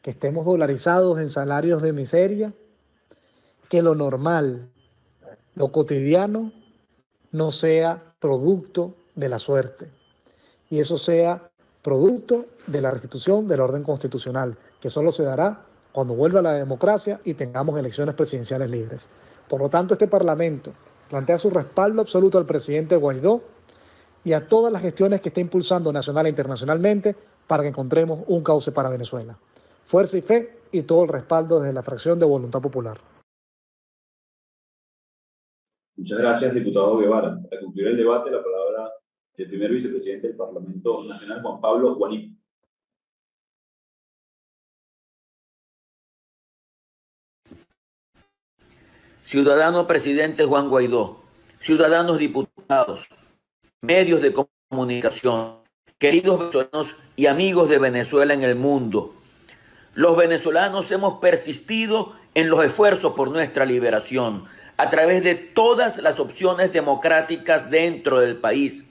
que estemos dolarizados en salarios de miseria, que lo normal, lo cotidiano, no sea producto de la suerte y eso sea producto de la restitución del orden constitucional, que solo se dará cuando vuelva la democracia y tengamos elecciones presidenciales libres. Por lo tanto, este Parlamento plantea su respaldo absoluto al presidente Guaidó y a todas las gestiones que está impulsando nacional e internacionalmente para que encontremos un cauce para Venezuela. Fuerza y fe y todo el respaldo desde la fracción de Voluntad Popular. Muchas gracias, diputado Guevara. Para concluir el debate, la palabra del primer vicepresidente del Parlamento Nacional, Juan Pablo Guaní. Ciudadano presidente Juan Guaidó, ciudadanos diputados, medios de comunicación, queridos venezolanos y amigos de Venezuela en el mundo, los venezolanos hemos persistido en los esfuerzos por nuestra liberación a través de todas las opciones democráticas dentro del país.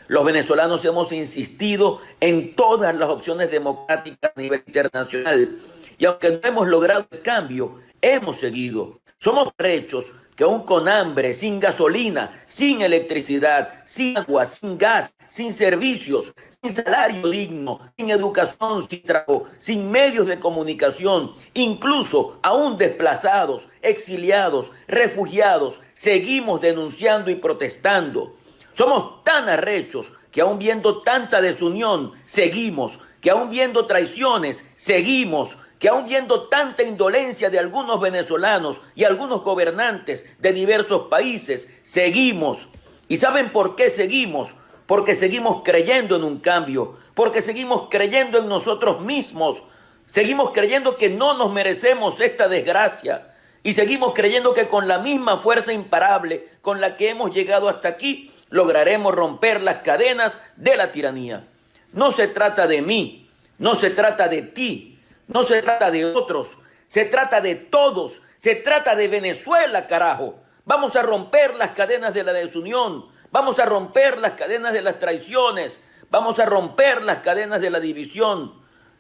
Los venezolanos hemos insistido en todas las opciones democráticas a nivel internacional y aunque no hemos logrado el cambio, hemos seguido. Somos derechos que aún con hambre, sin gasolina, sin electricidad, sin agua, sin gas, sin servicios, sin salario digno, sin educación, sin trabajo, sin medios de comunicación, incluso aún desplazados, exiliados, refugiados, seguimos denunciando y protestando. Somos tan arrechos que aún viendo tanta desunión, seguimos, que aún viendo traiciones, seguimos, que aún viendo tanta indolencia de algunos venezolanos y algunos gobernantes de diversos países, seguimos. ¿Y saben por qué seguimos? Porque seguimos creyendo en un cambio, porque seguimos creyendo en nosotros mismos, seguimos creyendo que no nos merecemos esta desgracia y seguimos creyendo que con la misma fuerza imparable con la que hemos llegado hasta aquí, lograremos romper las cadenas de la tiranía. No se trata de mí, no se trata de ti, no se trata de otros, se trata de todos, se trata de Venezuela, carajo. Vamos a romper las cadenas de la desunión, vamos a romper las cadenas de las traiciones, vamos a romper las cadenas de la división.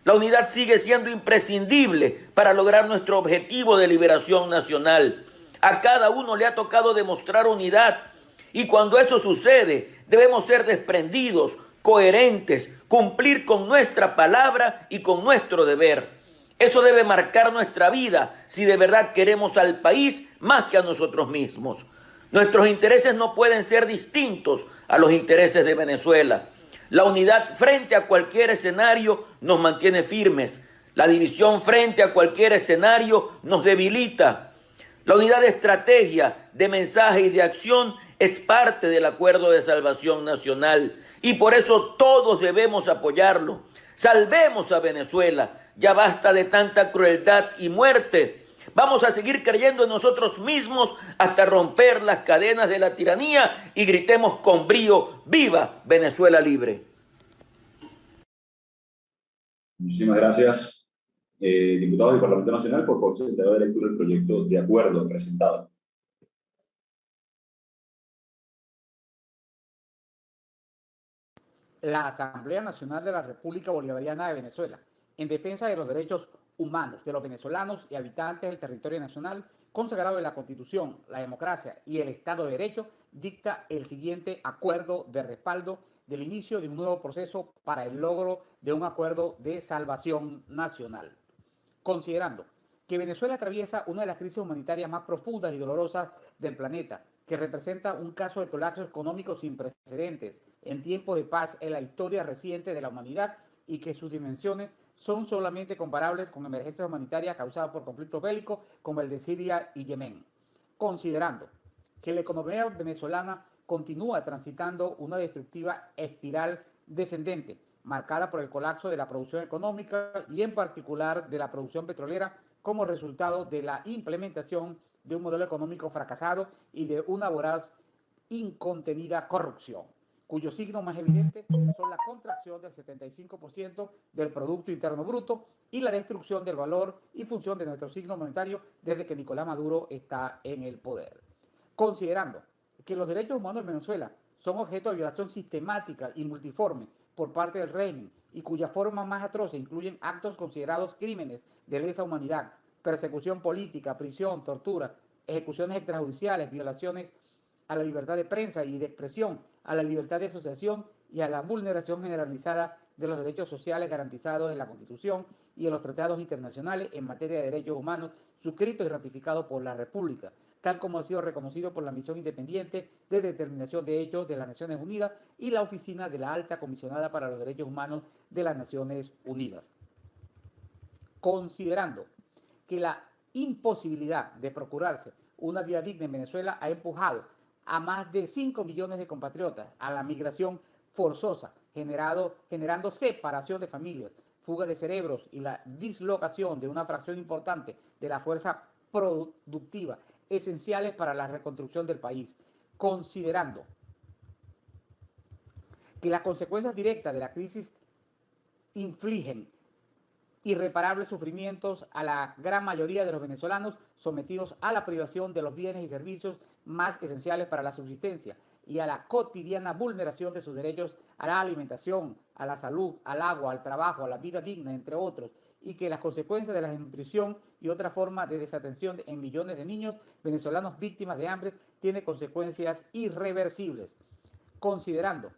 La unidad sigue siendo imprescindible para lograr nuestro objetivo de liberación nacional. A cada uno le ha tocado demostrar unidad. Y cuando eso sucede, debemos ser desprendidos, coherentes, cumplir con nuestra palabra y con nuestro deber. Eso debe marcar nuestra vida si de verdad queremos al país más que a nosotros mismos. Nuestros intereses no pueden ser distintos a los intereses de Venezuela. La unidad frente a cualquier escenario nos mantiene firmes. La división frente a cualquier escenario nos debilita. La unidad de estrategia, de mensaje y de acción es parte del Acuerdo de Salvación Nacional y por eso todos debemos apoyarlo. Salvemos a Venezuela. Ya basta de tanta crueldad y muerte. Vamos a seguir creyendo en nosotros mismos hasta romper las cadenas de la tiranía y gritemos con brío: ¡Viva Venezuela libre! Muchísimas gracias, diputados del Parlamento Nacional. Por favor, secretario de lectura del proyecto de acuerdo presentado. La Asamblea Nacional de la República Bolivariana de Venezuela, en defensa de los derechos humanos de los venezolanos y habitantes del territorio nacional, consagrado en la Constitución, la democracia y el Estado de Derecho, dicta el siguiente acuerdo de respaldo del inicio de un nuevo proceso para el logro de un acuerdo de salvación nacional. Considerando que Venezuela atraviesa una de las crisis humanitarias más profundas y dolorosas del planeta, que representa un caso de colapso económico sin precedentes en tiempos de paz en la historia reciente de la humanidad y que sus dimensiones son solamente comparables con emergencias humanitarias causadas por conflictos bélicos como el de Siria y Yemen. Considerando que la economía venezolana continúa transitando una destructiva espiral descendente, marcada por el colapso de la producción económica y en particular de la producción petrolera como resultado de la implementación de un modelo económico fracasado y de una voraz, incontenida corrupción, cuyos signos más evidentes son la contracción del 75% del Producto Interno Bruto y la destrucción del valor y función de nuestro signo monetario desde que Nicolás Maduro está en el poder. Considerando que los derechos humanos en Venezuela son objeto de violación sistemática y multiforme por parte del régimen y cuyas formas más atroces incluyen actos considerados crímenes de lesa humanidad, persecución política, prisión, tortura, ejecuciones extrajudiciales, violaciones a la libertad de prensa y de expresión, a la libertad de asociación y a la vulneración generalizada de los derechos sociales garantizados en la Constitución y en los tratados internacionales en materia de derechos humanos suscritos y ratificados por la República, tal como ha sido reconocido por la Misión Independiente de Determinación de Hechos de las Naciones Unidas y la Oficina de la Alta Comisionada para los Derechos Humanos de las Naciones Unidas. Considerando que la imposibilidad de procurarse una vida digna en Venezuela ha empujado a más de 5 millones de compatriotas a la migración forzosa, generando separación de familias, fuga de cerebros y la dislocación de una fracción importante de la fuerza productiva esenciales para la reconstrucción del país, considerando que las consecuencias directas de la crisis infligen irreparables sufrimientos a la gran mayoría de los venezolanos sometidos a la privación de los bienes y servicios más esenciales para la subsistencia y a la cotidiana vulneración de sus derechos a la alimentación, a la salud, al agua, al trabajo, a la vida digna, entre otros, y que las consecuencias de la desnutrición y otra forma de desatención en millones de niños venezolanos víctimas de hambre tiene consecuencias irreversibles. Considerando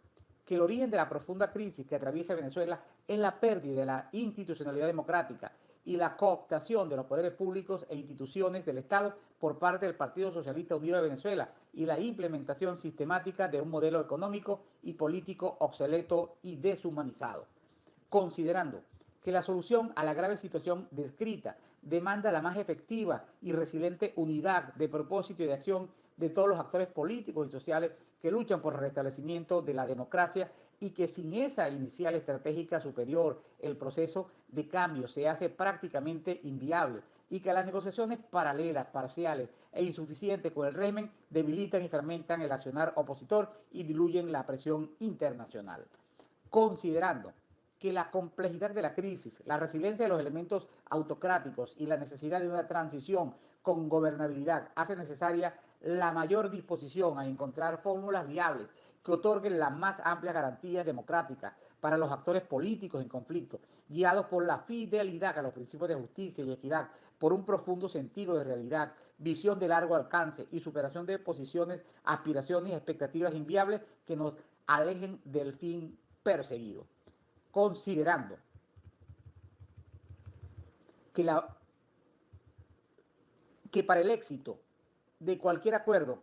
que el origen de la profunda crisis que atraviesa Venezuela es la pérdida de la institucionalidad democrática y la cooptación de los poderes públicos e instituciones del Estado por parte del Partido Socialista Unido de Venezuela y la implementación sistemática de un modelo económico y político obsoleto y deshumanizado. Considerando que la solución a la grave situación descrita demanda la más efectiva y resiliente unidad de propósito y de acción de todos los actores políticos y sociales que luchan por el restablecimiento de la democracia y que sin esa inicial estratégica superior el proceso de cambio se hace prácticamente inviable y que las negociaciones paralelas, parciales e insuficientes con el régimen debilitan y fermentan el accionar opositor y diluyen la presión internacional. Considerando que la complejidad de la crisis, la resiliencia de los elementos autocráticos y la necesidad de una transición con gobernabilidad hace necesaria la mayor disposición a encontrar fórmulas viables que otorguen las más amplias garantías democráticas para los actores políticos en conflicto, guiados por la fidelidad a los principios de justicia y equidad, por un profundo sentido de realidad, visión de largo alcance y superación de posiciones, aspiraciones y expectativas inviables que nos alejen del fin perseguido. Considerando que para el éxito de cualquier acuerdo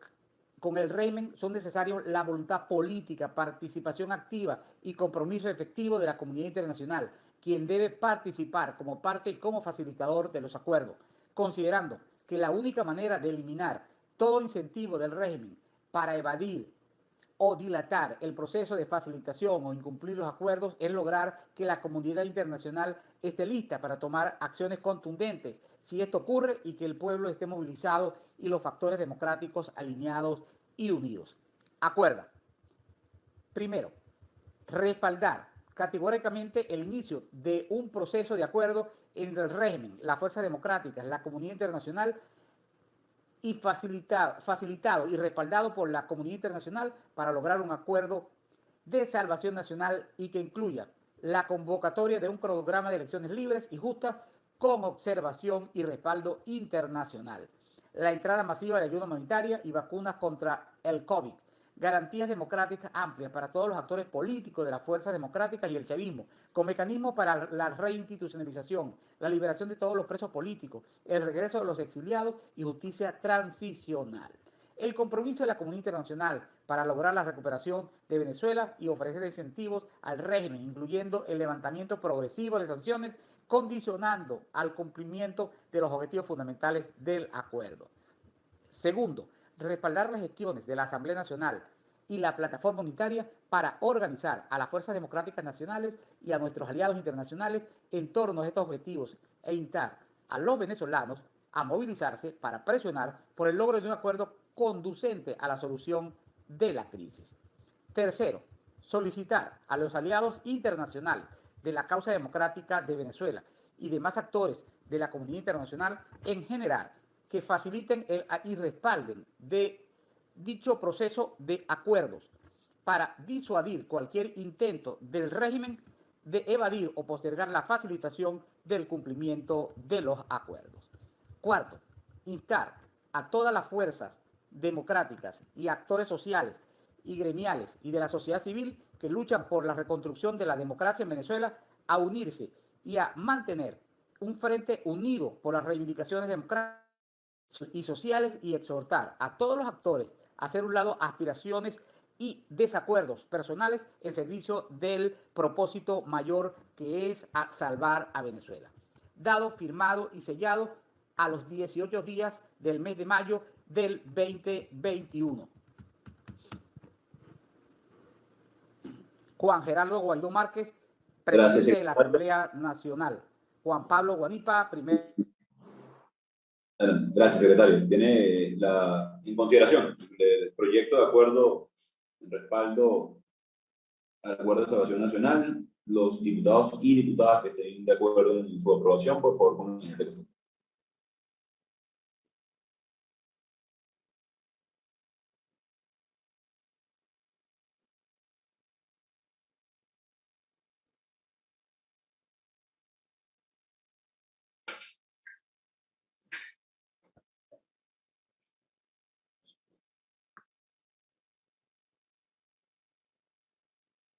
con el régimen son necesarios la voluntad política, participación activa y compromiso efectivo de la comunidad internacional, quien debe participar como parte y como facilitador de los acuerdos, considerando que la única manera de eliminar todo incentivo del régimen para evadir o dilatar el proceso de facilitación o incumplir los acuerdos es lograr que la comunidad internacional esté lista para tomar acciones contundentes si esto ocurre y que el pueblo esté movilizado y los factores democráticos alineados y unidos. Acuerda. Primero, respaldar categóricamente el inicio de un proceso de acuerdo entre el régimen, las fuerzas democráticas, la comunidad internacional y facilitado y respaldado por la comunidad internacional para lograr un acuerdo de salvación nacional y que incluya la convocatoria de un cronograma de elecciones libres y justas con observación y respaldo internacional, la entrada masiva de ayuda humanitaria y vacunas contra el COVID, garantías democráticas amplias para todos los actores políticos de las fuerzas democráticas y el chavismo, con mecanismos para la reinstitucionalización, la liberación de todos los presos políticos, el regreso de los exiliados y justicia transicional. El compromiso de la comunidad internacional para lograr la recuperación de Venezuela y ofrecer incentivos al régimen, incluyendo el levantamiento progresivo de sanciones, condicionando al cumplimiento de los objetivos fundamentales del acuerdo. Segundo, respaldar las gestiones de la Asamblea Nacional y la Plataforma Unitaria para organizar a las fuerzas democráticas nacionales y a nuestros aliados internacionales en torno a estos objetivos e instar a los venezolanos a movilizarse para presionar por el logro de un acuerdo conducente a la solución de la crisis. Tercero, solicitar a los aliados internacionales de la causa democrática de Venezuela y demás actores de la comunidad internacional en general que faciliten y respalden de dicho proceso de acuerdos para disuadir cualquier intento del régimen de evadir o postergar la facilitación del cumplimiento de los acuerdos. Cuarto, instar a todas las fuerzas democráticas y actores sociales y gremiales y de la sociedad civil que luchan por la reconstrucción de la democracia en Venezuela a unirse y a mantener un frente unido por las reivindicaciones democráticas y sociales y exhortar a todos los actores a hacer un lado aspiraciones y desacuerdos personales en servicio del propósito mayor que es a salvar a Venezuela. Dado, firmado y sellado a los 18 días del mes de mayo del 2021. Juan Gerardo Guaidó Márquez, presidente de la Asamblea Nacional. Juan Pablo Guanipa, primer. Gracias, secretario. Tiene en consideración el proyecto de acuerdo en respaldo al acuerdo de salvación nacional, los diputados y diputadas que estén de acuerdo en su aprobación, por favor, con la siguiente cuestión.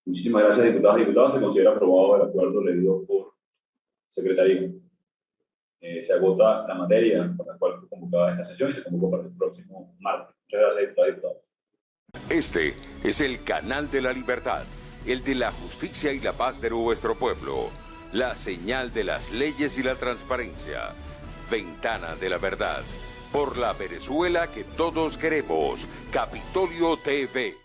Muchísimas gracias, diputadas y diputados. Se considera aprobado el acuerdo leído por secretaría. Se agota la materia por la cual fue convocada esta sesión y se convocó para el próximo martes. Muchas gracias, diputadas y diputados. Este es el canal de la libertad, el de la justicia y la paz de nuestro pueblo, la señal de las leyes y la transparencia, Ventana de la Verdad, por la Venezuela que todos queremos, Capitolio TV.